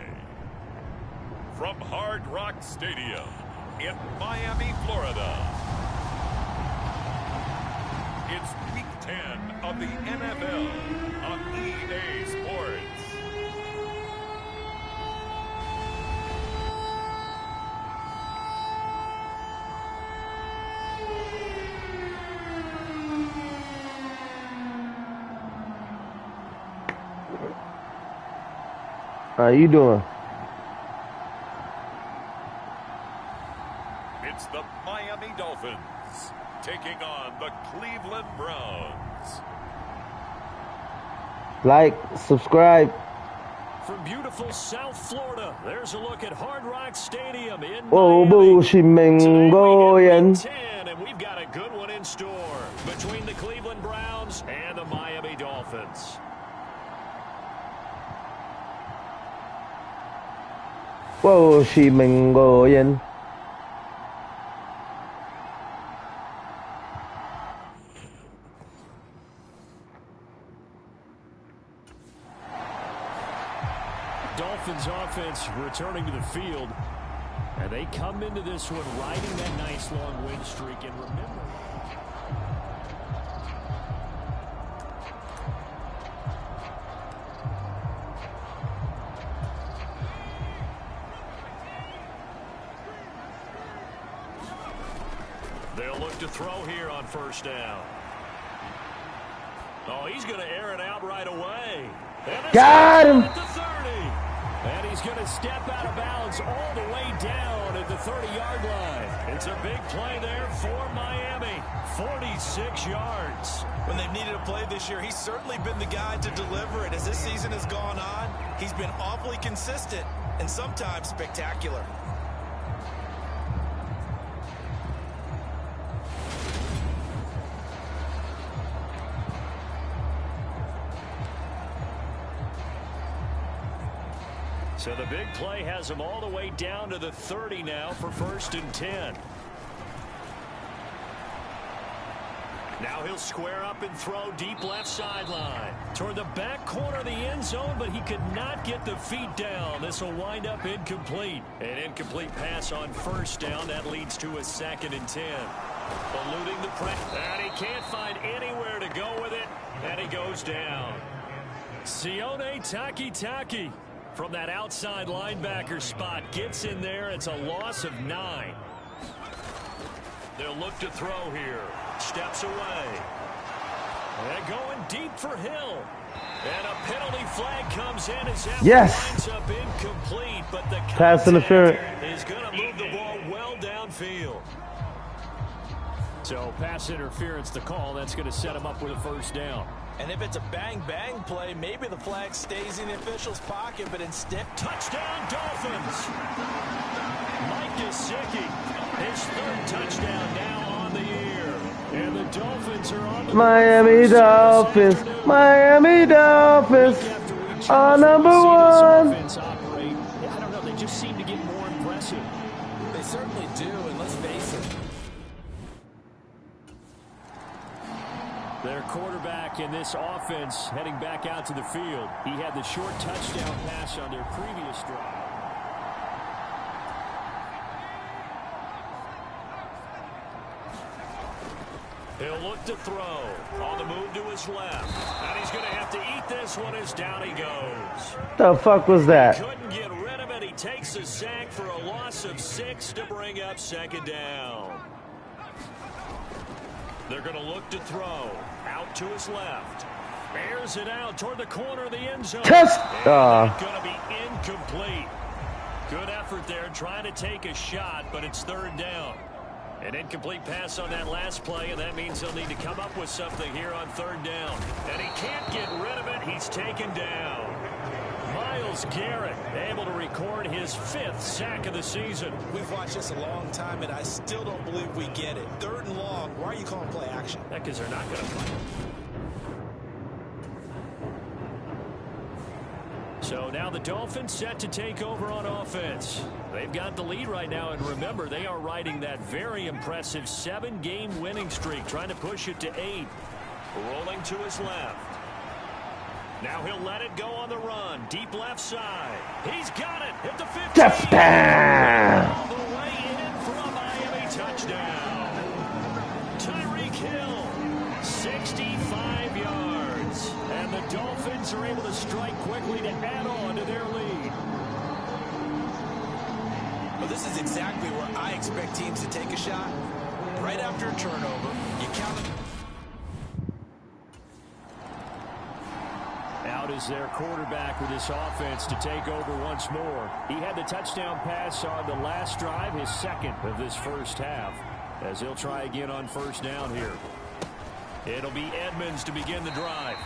from Hard Rock Stadium in Miami, Florida, it's Week 10 of the NFL on EA Sports. How you doing? It's the Miami Dolphins taking on the Cleveland Browns. Like, subscribe. From beautiful South Florida, there's a look at Hard Rock Stadium in Oh, Miami. bullshit, Tonight we Mangoyan. hit Week 10, and we've got a good one in store between the Cleveland Browns and the Miami Dolphins. Whoa, she Mangoyan. Dolphins offense returning to the field, and they come into this one riding that nice long win streak. And remember, they'll look to throw here on first down. Oh, he's going to air it out right away. Got him. At the 30. And he's going to step out of bounds all the way down at the 30-yard line. It's a big play there for Miami. 46 yards. When they've needed a play this year, he's certainly been the guy to deliver it. As this season has gone on, he's been awfully consistent and sometimes spectacular. So the big play has him all the way down to the 30 now for 1st and 10. Now he'll square up and throw deep left sideline toward the back corner of the end zone, but he could not get the feet down. This will wind up incomplete. An incomplete pass on first down. That leads to a 2nd and 10. Eluding the pressure. And he can't find anywhere to go with it. And he goes down. Sione Takitaki from that outside linebacker spot gets in there. It's a loss of 9. They'll look to throw here. Steps away. And going deep for Hill. And a penalty flag comes in as that winds up incomplete. But the pass interference is going to move the ball well downfield. So pass interference the call. That's going to set him up with a 1st down. And if it's a bang-bang play, maybe the flag stays in the official's pocket, but instead... Touchdown, Dolphins! Mike Gesicki, his 3rd touchdown now on the year. And the Dolphins are on the Miami Dolphins. Miami Dolphins are number 1. I don't know, they just seem to get more impressive. They certainly do, and let's face it. Their quarterback in this offense heading back out to the field. He had the short touchdown pass on their previous drive. He'll look to throw. On the move to his left. And he's going to have to eat this one as down he goes. The fuck was that? Couldn't get rid of it. He takes a sack for a loss of 6 to bring up 2nd down. They're going to look to throw. Out to his left. Airs it out toward the corner of the end zone. Test. Going to be incomplete. Good effort there trying to take a shot, but it's 3rd down. An incomplete pass on that last play, and that means he'll need to come up with something here on 3rd down. And he can't get rid of it. He's taken down. Myles Garrett able to record his 5th sack of the season. We've watched this a long time, and I still don't believe we get it. 3rd and long. Why are you calling play action? Because they're not going to play. So now the Dolphins set to take over on offense. They've got the lead right now, and remember, they are riding that very impressive 7-game winning streak, trying to push it to 8. Rolling to his left. Now he'll let it go on the run. Deep left side. He's got it at the 15. Touchdown! All the way in for a Miami touchdown. Tyreek Hill, 65 yards. And the Dolphins are able to strike quickly to add on to their lead. Well, this is exactly where I expect teams to take a shot. Right after a turnover, you count it. Out is their quarterback with this offense to take over once more. He had the touchdown pass on the last drive, his second of this first half, as he'll try again on first down here. It'll be Edmonds to begin the drive.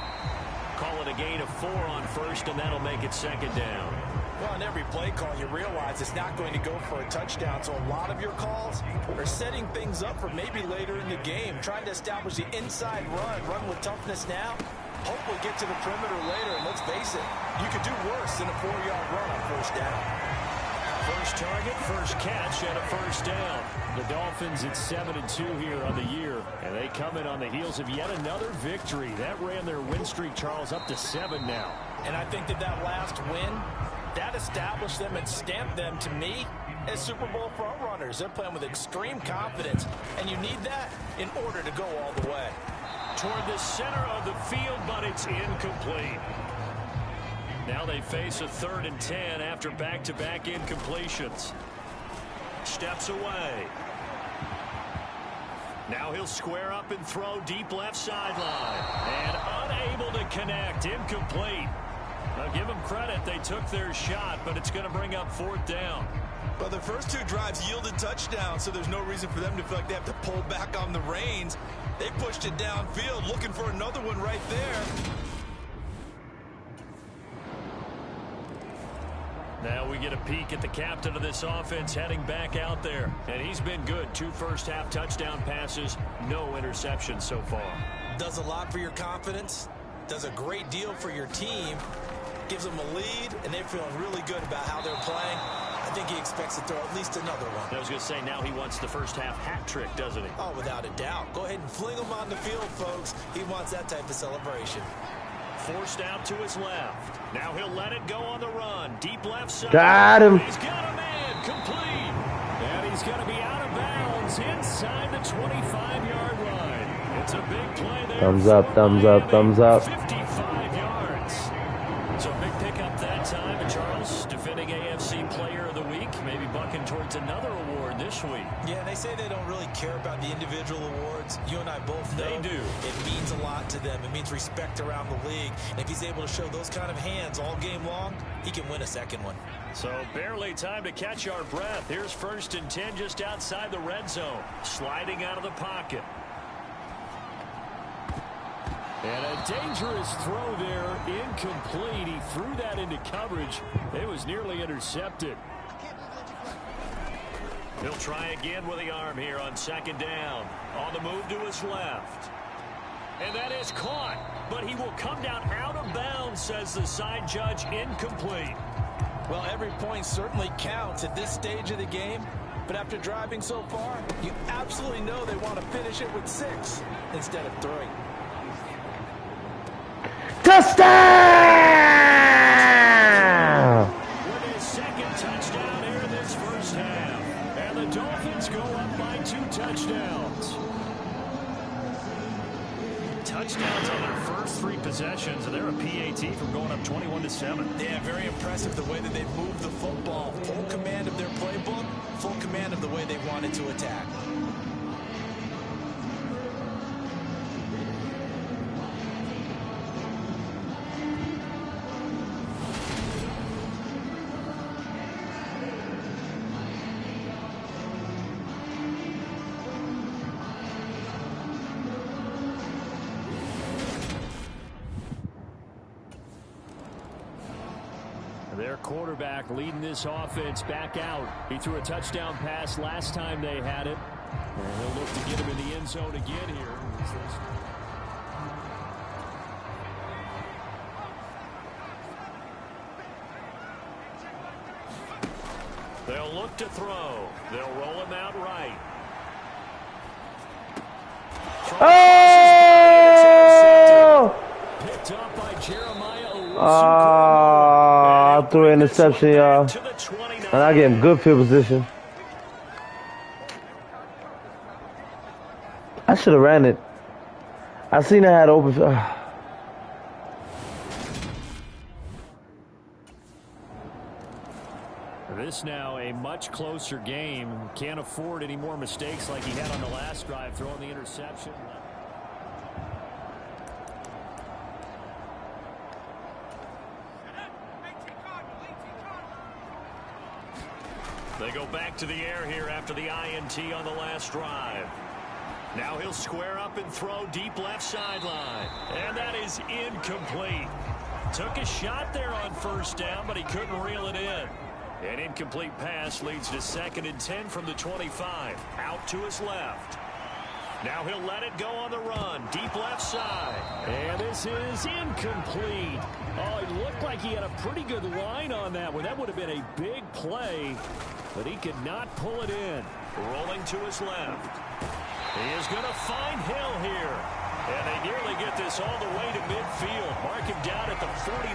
Call it a gain of 4 on first, and that'll make it second down. Well, on every play call, you realize it's not going to go for a touchdown, so a lot of your calls are setting things up for maybe later in the game, trying to establish the inside run with toughness now, hopefully get to the perimeter later, and let's face it, you could do worse than a 4-yard run on first down. First target, first catch, and a first down. The Dolphins at 7-2 here on the year, and they come in on the heels of yet another victory. That ran their win streak, Charles, up to 7 now. And I think that last win, that established them and stamped them, to me, as Super Bowl frontrunners. They're playing with extreme confidence, and you need that in order to go all the way. Toward the center of the field, but it's incomplete. Now they face a 3rd and 10 after back-to-back incompletions. Steps away. Now he'll square up and throw deep left sideline. And unable to connect. Incomplete. Now give them credit. They took their shot, but it's going to bring up 4th down. Well, the first 2 drives yielded touchdowns, so there's no reason for them to feel like they have to pull back on the reins. They pushed it downfield, looking for another one right there. Now we get a peek at the captain of this offense heading back out there. And he's been good. 2 first-half touchdown passes, no interceptions so far. Does a lot for your confidence, does a great deal for your team, gives them a lead, and they're feeling really good about how they're playing. I think he expects to throw at least another one. I was going to say, now he wants the first-half hat trick, doesn't he? Oh, without a doubt. Go ahead and fling him on the field, folks. He wants that type of celebration. Forced out to his left. Now he'll let it go on the run. Deep left side. Got him. He's got a man. Complete. And he's going to be out of bounds inside the 25-yard line. It's a big play there. Thumbs up, thumbs up, thumbs up. 55 yards. So big pickup that time. And Charles, defending AFC Player of the Week, maybe bucking towards another award this week. Yeah, they say they don't really care about the individual awards. You and I both know they do. It means a lot to them. It means respect around the league. And if he's able to show those kind of hands all game long, he can win a second one. So barely time to catch our breath. Here's 1st and 10 just outside the red zone. Sliding out of the pocket. And a dangerous throw there, incomplete. He threw that into coverage. It was nearly intercepted. He'll try again with the arm here on 2nd down. On the move to his left. And that is caught. But he will come down out of bounds, says the side judge. Incomplete. Well, every point certainly counts at this stage of the game. But after driving so far, you absolutely know they want to finish it with 6 instead of 3. Touchdown! With his 2nd touchdown here in this first half. And the Dolphins go up by 2 touchdowns. Touchdowns on their first 3 possessions, and they're a PAT from going up 21-7. Yeah, very impressive the way that they've moved the football. Full command of their playbook, full command of the way they wanted to attack. Their quarterback leading this offense back out. He threw a touchdown pass last time they had it. And they'll look to get him in the end zone again here. They'll look to throw. They'll roll him out right. Oh! Picked up by Jeremiah I threw an interception, y'all. And I get him good field position. I should have ran it. I seen I had open. This now a much closer game. Can't afford any more mistakes like he had on the last drive, throwing the interception. They go back to the air here after the INT on the last drive. Now he'll square up and throw deep left sideline. And that is incomplete. Took a shot there on first down, but he couldn't reel it in. An incomplete pass leads to 2nd and 10 from the 25. Out to his left. Now he'll let it go on the run. Deep left side. And this is incomplete. Oh, it looked like he had a pretty good line on that one. That would have been a big play, but he could not pull it in. Rolling to his left. He is going to find Hill here. And they nearly get this all the way to midfield. Mark him down at the 49.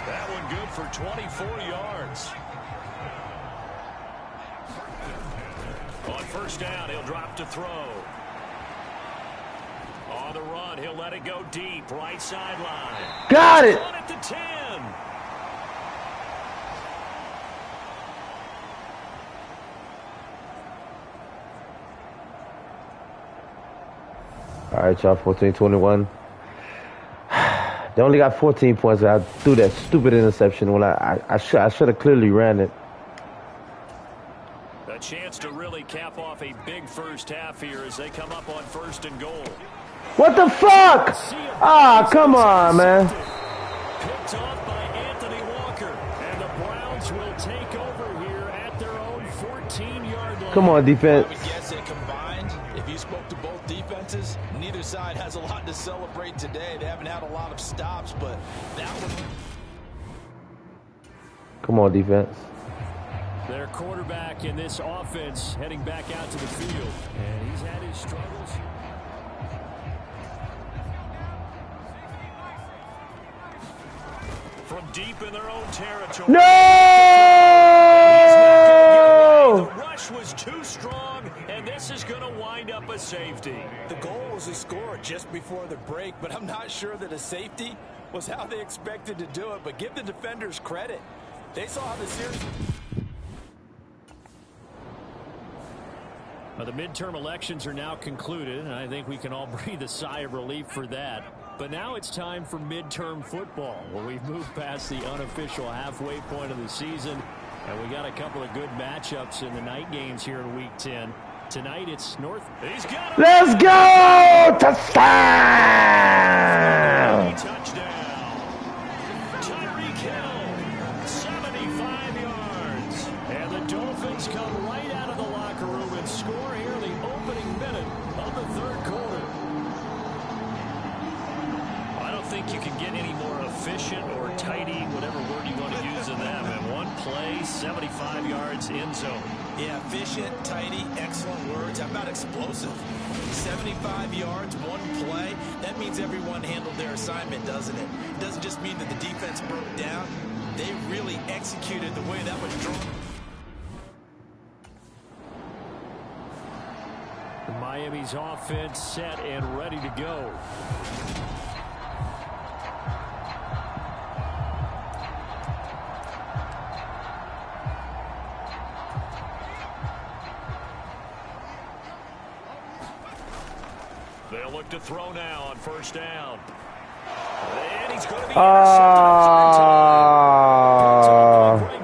That one good for 24 yards. On first down, he'll drop to throw. On the run, he'll let it go deep. Right sideline. Got it. On at the 10. All right, y'all, 14-21. They only got 14 points. I threw that stupid interception when I should have clearly ran it. A chance to really cap off a big first half here as they come up on 1st and goal. What the fuck? Ah, come on, man. Picked off by Anthony Walker. And the Browns will take over here at their own 14-yard line. Come on, defense. I would guess that combined, if you spoke to both defenses, neither side has a lot to celebrate today. They haven't had a lot of stops, but that one... Come on, defense. Their quarterback in this offense heading back out to the field. And he's had his struggles. From deep in their own territory. No! The rush was too strong, and this is going to wind up a safety. The goal was a score just before the break, but I'm not sure that a safety was how they expected to do it. But give the defenders credit. They saw how the series... Well, the midterm elections are now concluded, and I think we can all breathe a sigh of relief for that. But now it's time for midterm football, where we've moved past the unofficial halfway point of the season, and we got a couple of good matchups in the night games here in Week 10. Tonight it's North. He's got it. Let's go! Touchdown! Touchdown. Tyreek Hill, 75 yards. And the Dolphins come right out of the locker room and score here in the opening minute of the 3rd quarter. I don't think you can get any more efficient or tidy, whatever word you want to use in them. In one play, 75 yards in zone. Yeah, efficient, tidy, excellent words. How about explosive? 75 yards, one play. That means everyone handled their assignment, doesn't it? It doesn't just mean that the defense broke down. They really executed the way that was drawn. Miami's offense set and ready to go. They'll look to throw now on first down. And he's going to be intercepted.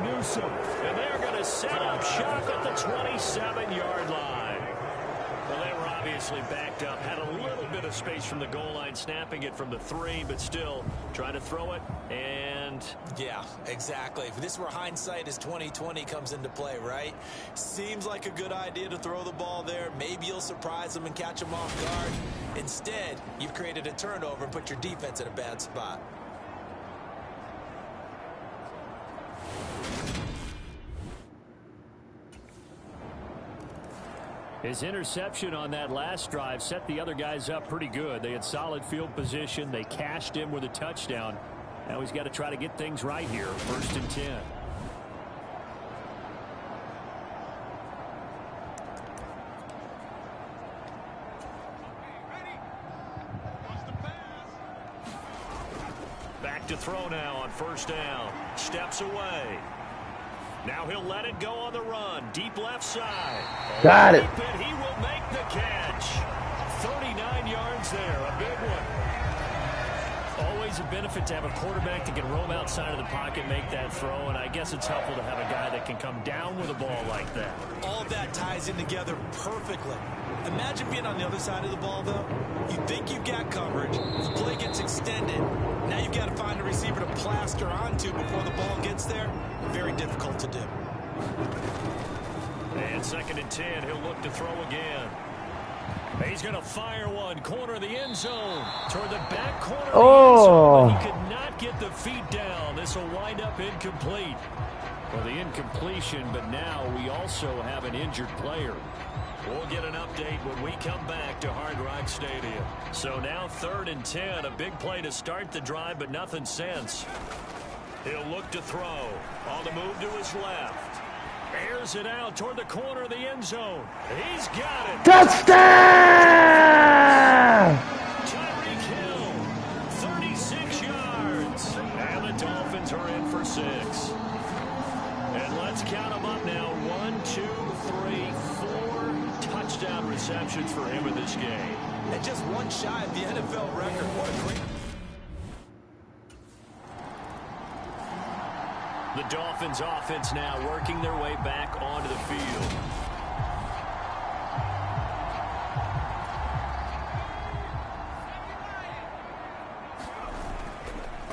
Newsom. And they're going to set up shop at the 27-yard line. Well, they were obviously backed up. Had a little bit of space from the goal line, snapping it from the 3, but still trying to throw it. And yeah, exactly. If this were hindsight as 2020 comes into play, right? Seems like a good idea to throw the ball there. Maybe you'll surprise them and catch them off guard. Instead, you've created a turnover and put your defense in a bad spot. his interception on that last drive set the other guys up pretty good. They had solid field position. They cashed him with a touchdown. Now he's got to try to get things right here. 1st and 10. Back to throw now on 1st down. Steps away. Now he'll let it go on the run. Deep left side. Got it. And he will make the catch. 39 yards there. A big one. Always a benefit to have a quarterback that can roam outside of the pocket, make that throw, and I guess it's helpful to have a guy that can come down with a ball like that. All of that ties in together perfectly. Imagine being on the other side of the ball, though. You think you've got coverage. The play gets extended. Now you've got to find a receiver to plaster onto before the ball gets there. Very difficult to do. And 2nd and 10. He'll look to throw again. He's going to fire one. Corner of the end zone. Toward the back corner of the end zone. But he could not get the feet down. This will wind up incomplete. Well, the incompletion, but now we also have an injured player. We'll get an update when we come back to Hard Rock Stadium. So now 3rd and 10. A big play to start the drive, but nothing since. He'll look to throw. On the move to his left. Airs it out toward the corner of the end zone. He's got it. Touchdown! Tyreek Hill, 36 yards. And the Dolphins are in for 6. And let's count them up now. 1, 2, 3, 4 touchdown receptions for him in this game. And just one shy of the NFL record. What a great... The Dolphins offense now working their way back onto the field.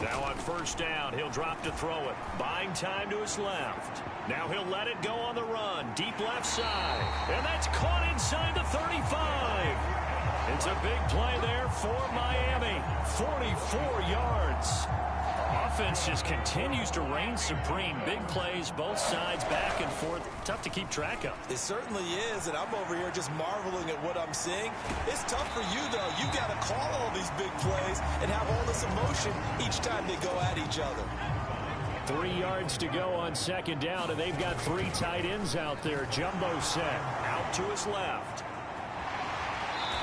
Now on 1st down, he'll drop to throw it. Buying time to his left. Now he'll let it go on the run. Deep left side. And that's caught inside the 35. It's a big play there for Miami. 44 yards. Offense just continues to reign supreme. Big plays, both sides, back and forth. Tough to keep track of. It certainly is, and I'm over here just marveling at what I'm seeing. It's tough for you, though. You got to call all these big plays and have all this emotion each time they go at each other. 3 yards to go on 2nd down, and they've got 3 tight ends out there. Jumbo set out to his left.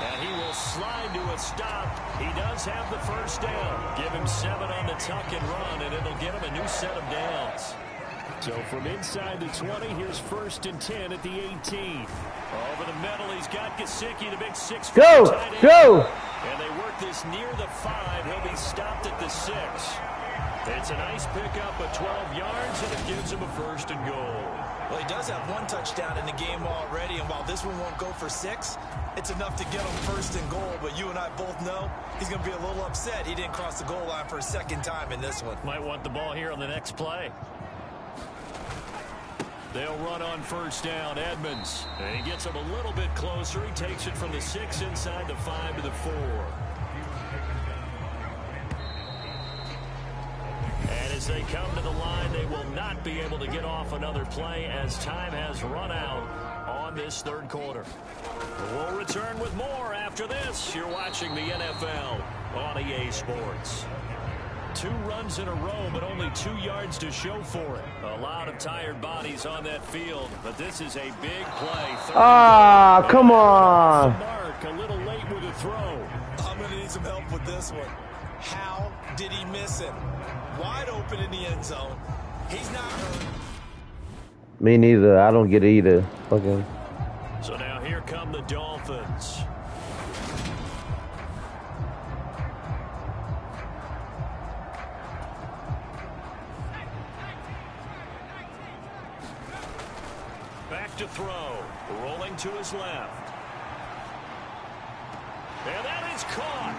And he will slide to a stop. He does have the 1st down. Give him 7 on the tuck and run, and it'll get him a new set of downs. So from inside the 20, here's 1st and 10 at the 18. Over the middle, he's got Gesicki, the big 6'4" tight end. Go! And they work this near the 5. He'll be stopped at the 6. It's a nice pickup of 12 yards, and it gives him a 1st and goal. Well, he does have 1 touchdown in the game already, and while this one won't go for 6, it's enough to get him 1st and goal. But you and I both know he's going to be a little upset he didn't cross the goal line for a 2nd time in this one. Might want the ball here on the next play. They'll run on 1st down. Edmonds. And he gets him a little bit closer. He takes it from the 6 inside the 5 to the 4. And as they come to the line, they will not be able to get off another play as time has run out on this 3rd quarter. We'll return with more after this. You're watching the NFL on EA Sports. 2 runs in a row, but only 2 yards to show for it. A lot of tired bodies on that field, but this is a big play. Ah, come on. Mark, a little late with a throw. I'm going to need some help with this one. How did he miss him? Wide open in the end zone. He's not hurt. Me neither. I don't get it either. Okay. So now here come the Dolphins. Back to throw. Rolling to his left. And that is caught.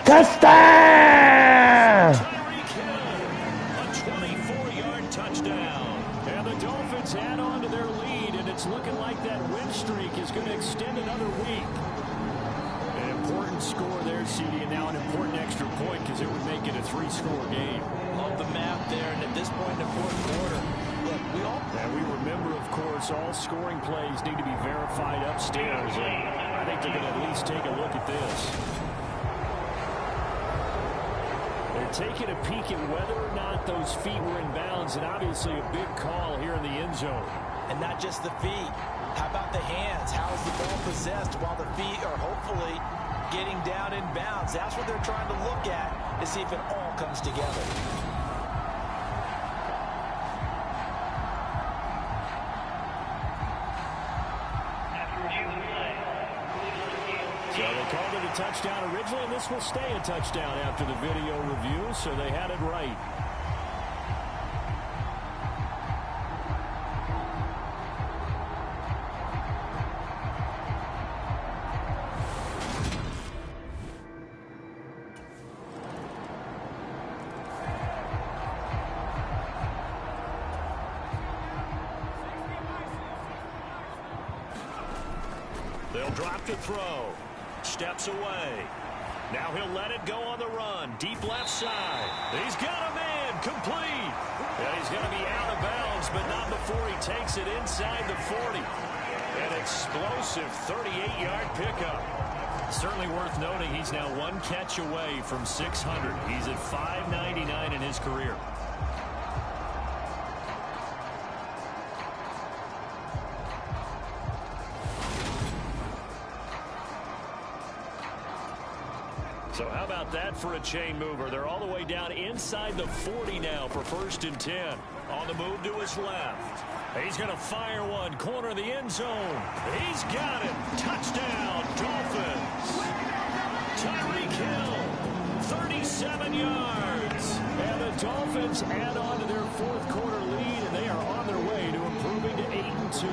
Touchdown! Tyreek Hill. A 24-yard touchdown. And the Dolphins add on to their lead, and it's looking like that win streak is going to extend another week. An important score there, CD, and now an important extra point because it would make it a 3-score game. Love the map there, and at this point, an important quarter. Look, we remember, of course, all scoring plays need to be verified upstairs, and I think they're going to at least take a look at this. They're taking a peek at whether or not those feet were in bounds, and obviously a big call here in the end zone. And not just the feet. How about the hands? How is the ball possessed while the feet are hopefully getting down in bounds? That's what they're trying to look at to see if it all comes together. So they called it a touchdown originally, and this will stay a touchdown after the video review, so they had it right. They'll drop to throw. Steps away. Now he'll let it go on the run. Deep left side. He's got a man. Complete. And he's going to be out of bounds, but not before he takes it inside the 40. An explosive 38-yard pickup. Certainly worth noting he's now one catch away from 600. He's at 599 in his career. So how about that for a chain mover? They're all the way down inside the 40 now for 1st and 10. On the move to his left. He's going to fire one. Corner of the end zone. He's got it. Touchdown, Dolphins. Tyreek Hill, 37 yards. And the Dolphins add on to their 4th quarter lead, and they are on their way to improving to 8-2.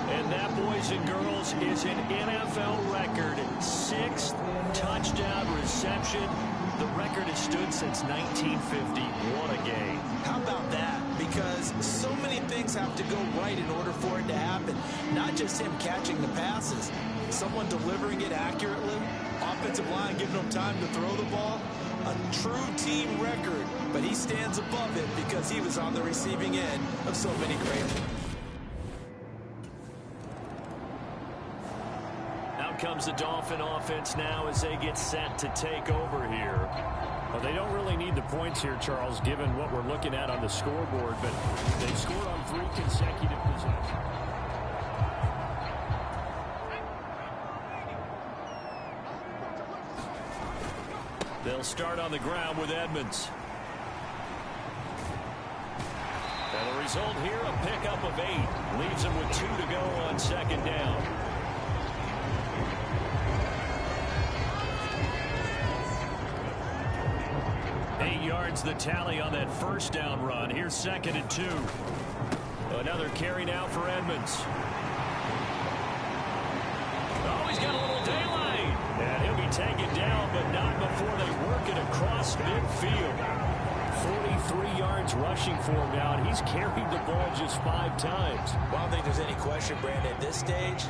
And that, boys and girls, is an NFL record. 6th touchdown reception. The record has stood since 1950. What a game. How about that? Because so many things have to go right in order for it to happen. Not just him catching the passes. Someone delivering it accurately. Offensive line giving him time to throw the ball. A true team record. But he stands above it because he was on the receiving end of so many great. Comes the Dolphin offense now as they get set to take over here. Well, they don't really need the points here, Charles, given what we're looking at on the scoreboard, but they've scored on 3 consecutive possessions. They'll start on the ground with Edmonds. And the result here, a pickup of 8. Leaves them with 2 to go on 2nd down. 8 yards the tally on that 1st down run. Here's 2nd and 2. Another carry now for Edmonds. Oh, he's got a little daylight. And he'll be taken down, but not before they work it across midfield. 43 yards rushing for him now, and he's carried the ball just 5 times. Well, I don't think there's any question, Brandon, at this stage.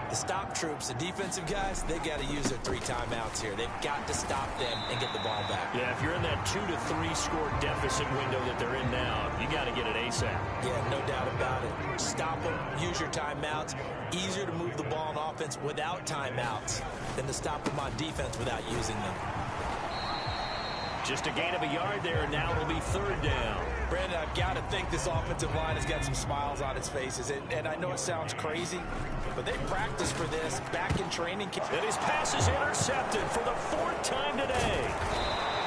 The stop troops, the defensive guys, they got to use their 3 timeouts here. They've got to stop them and get the ball back. Yeah, if you're in that 2 to 3 score deficit window that they're in now, you got to get it ASAP. Yeah, no doubt about it. Stop them, use your timeouts. Easier to move the ball on offense without timeouts than to stop them on defense without using them. Just a gain of a yard there, and now it'll be 3rd down. Brandon, I've got to think this offensive line has got some smiles on its faces. And I know it sounds crazy, but they practiced for this back in training camp. And his pass is intercepted for the 4th time today.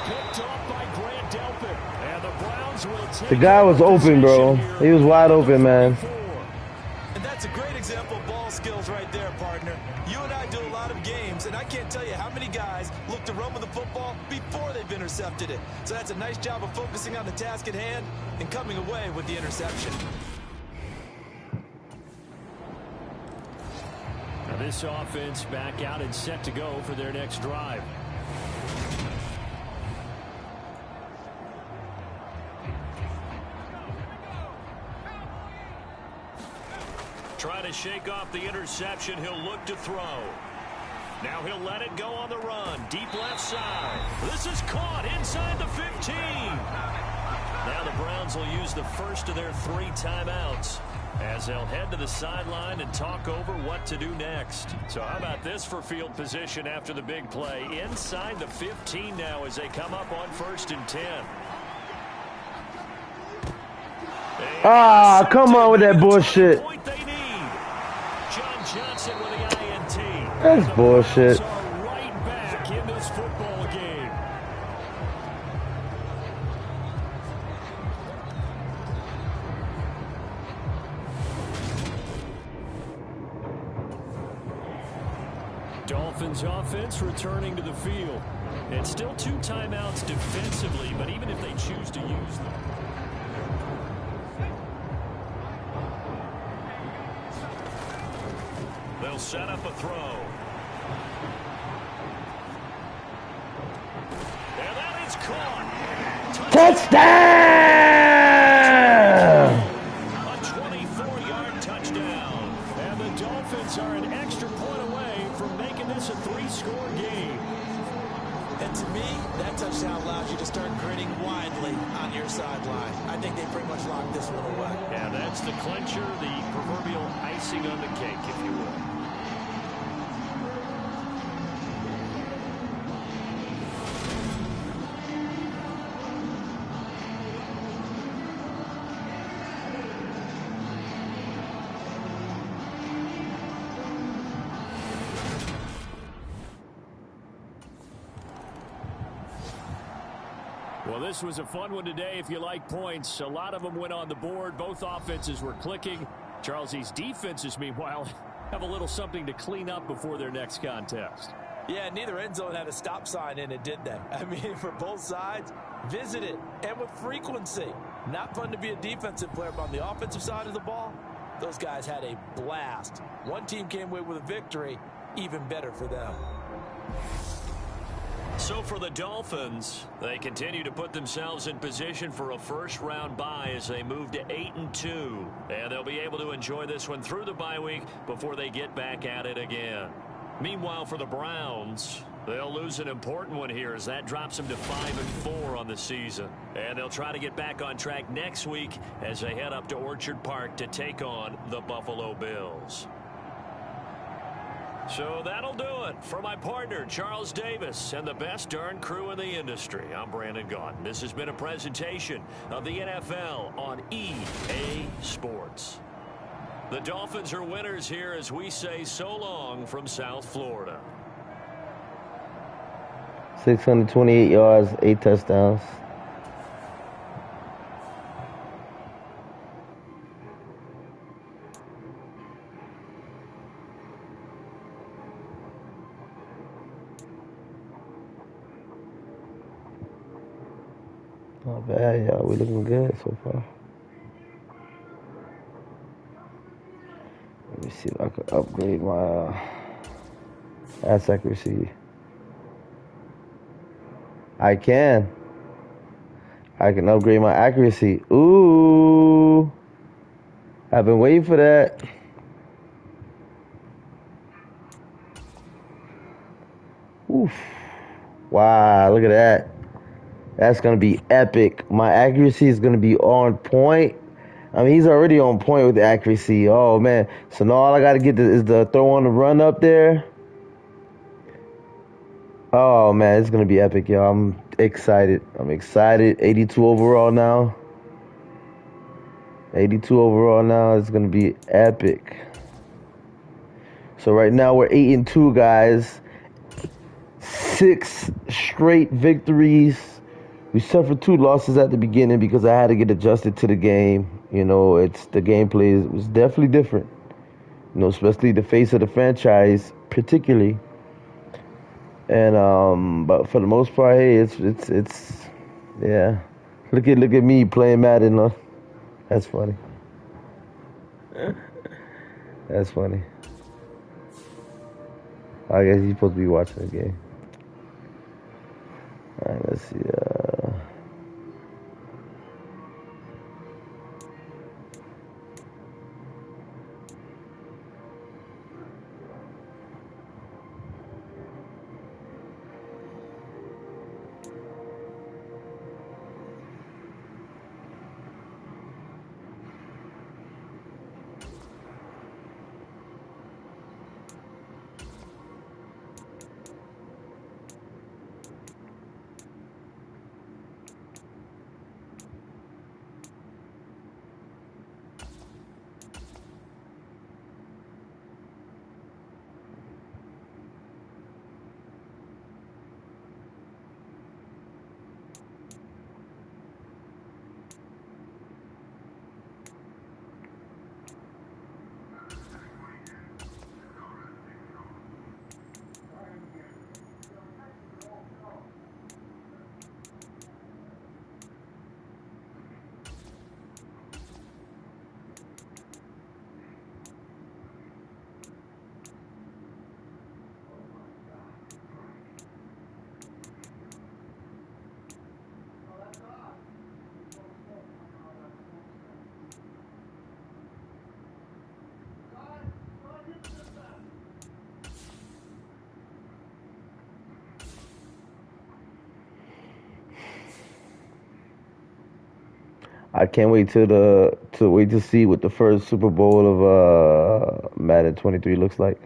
Picked off by Grant Delpit. And the Browns will take the guy was open, bro. He was wide open, man. And that's a great example of ball skills right there, partner. You and I do a lot of games, and I can't tell you how many guys look to run with the football before they've intercepted it. So that's a nice job of focusing on the task at hand and coming away with the interception. Now this offense back out and set to go for their next drive. Try to shake off the interception. He'll look to throw. Now he'll let it go on the run. Deep left side. This is caught inside the 15. Now the Browns will use the first of their 3 timeouts. As they'll head to the sideline and talk over what to do next. So how about this for field position after the big play? Inside the 15 now as they come up on 1st and 10. Ah, come on with that bullshit. John Johnson with the INT. That's bullshit. Right back in this football game. Dolphins offense returning to the field. It's still 2 timeouts defensively, but even if they choose to use them. They'll set up a throw. And that is caught. Touchdown! A 24-yard touchdown. And the Dolphins are an extra point away from making this a 3-score game. And to me, that touchdown allows you to start grinning widely on your sideline. I think they pretty much locked this one away. Yeah, that's the clincher, the proverbial icing on the cake, if you will. Well, this was a fun one today if you like points. A lot of them went on the board. Both offenses were clicking. Charles, these defenses, meanwhile, have a little something to clean up before their next contest. Yeah, neither end zone had a stop sign in it, did they? I mean, for both sides, visit it, and with frequency. Not fun to be a defensive player, but on the offensive side of the ball, those guys had a blast. One team came away with a victory, even better for them. So for the Dolphins, they continue to put themselves in position for a first-round bye as they move to 8-2. And they'll be able to enjoy this one through the bye week before they get back at it again. Meanwhile, for the Browns, they'll lose an important one here as that drops them to 5-4 on the season. And they'll try to get back on track next week as they head up to Orchard Park to take on the Buffalo Bills. So that'll do it for my partner, Charles Davis, and the best darn crew in the industry. I'm Brandon Gaudin. This has been a presentation of the NFL on EA Sports. The Dolphins are winners here as we say so long from South Florida. 628 yards, 8 touchdowns. Not bad, y'all. We looking good so far. Let me see if I can upgrade my pass accuracy. I can upgrade my accuracy. Ooh. I've been waiting for that. Oof. Wow, look at that. That's going to be epic. My accuracy is going to be on point. I mean, he's already on point with the accuracy. Oh, man. So now all I got to get is the throw on the run up there. Oh, man, it's going to be epic, y'all. I'm excited. 82 overall now. 82 overall now. It's going to be epic. So right now we're 8-2, guys. 6 straight victories. We suffered 2 losses at the beginning because I had to get adjusted to the game. You know, the gameplay was definitely different. You know, especially the face of the franchise, particularly. And but for the most part, hey, it's yeah. Look at me playing Madden. That's funny. That's funny. I guess he's supposed to be watching the game. All right, let's see. I can't wait to see what the first Super Bowl of Madden 23 looks like.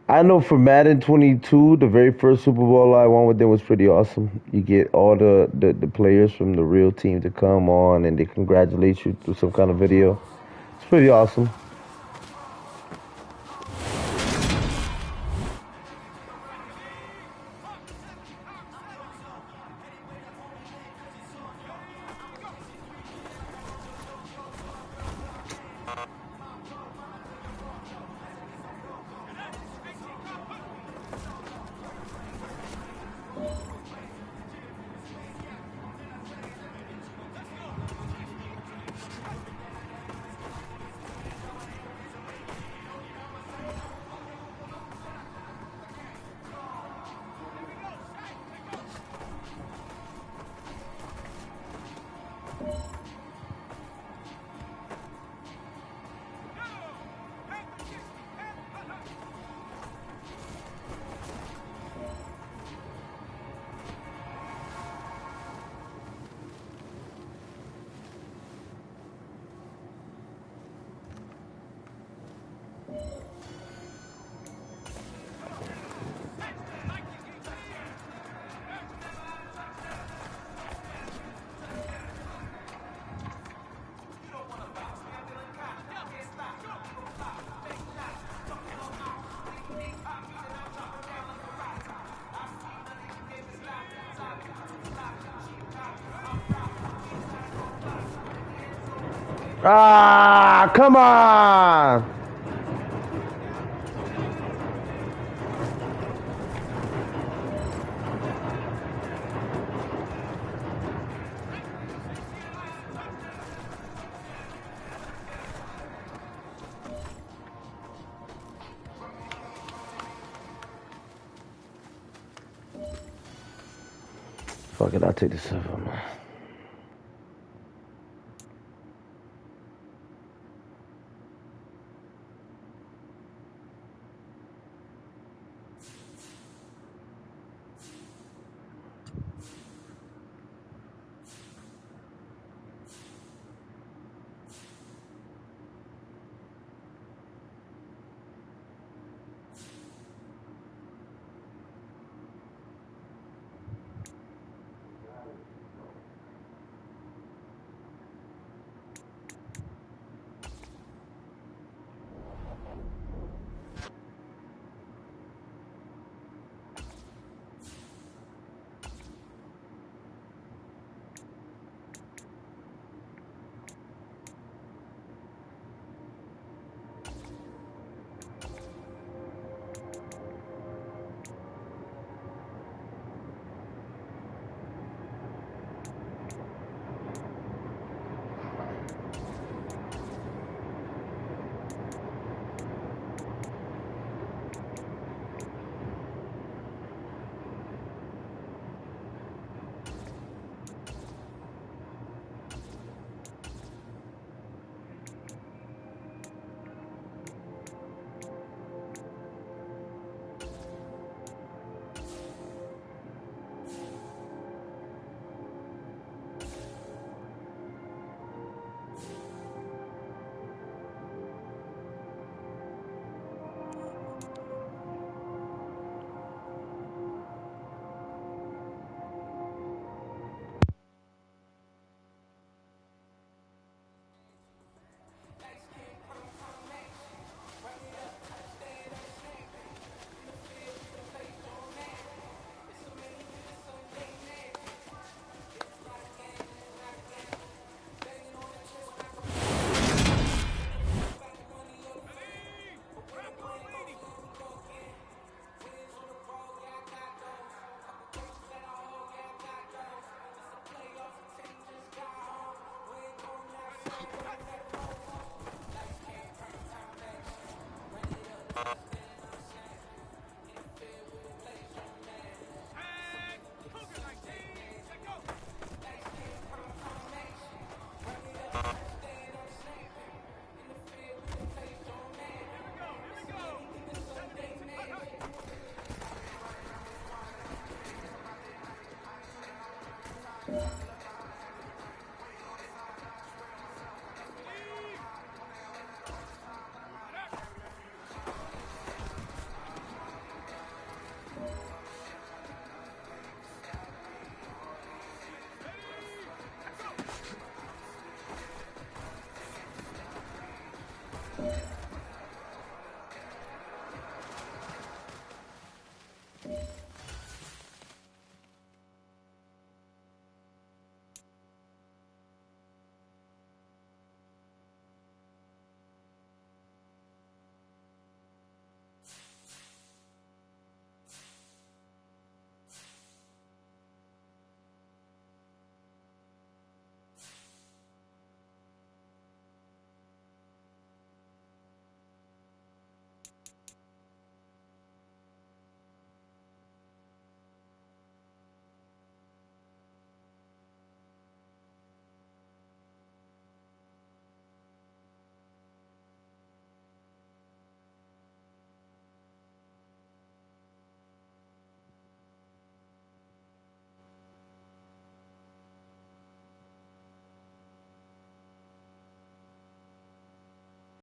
I know for Madden 22, the very first Super Bowl I won with them was pretty awesome. You get all the players from the real team to come on and they congratulate you through some kind of video. It's pretty awesome. Ah, come on! Fuck it, I'll take the 7.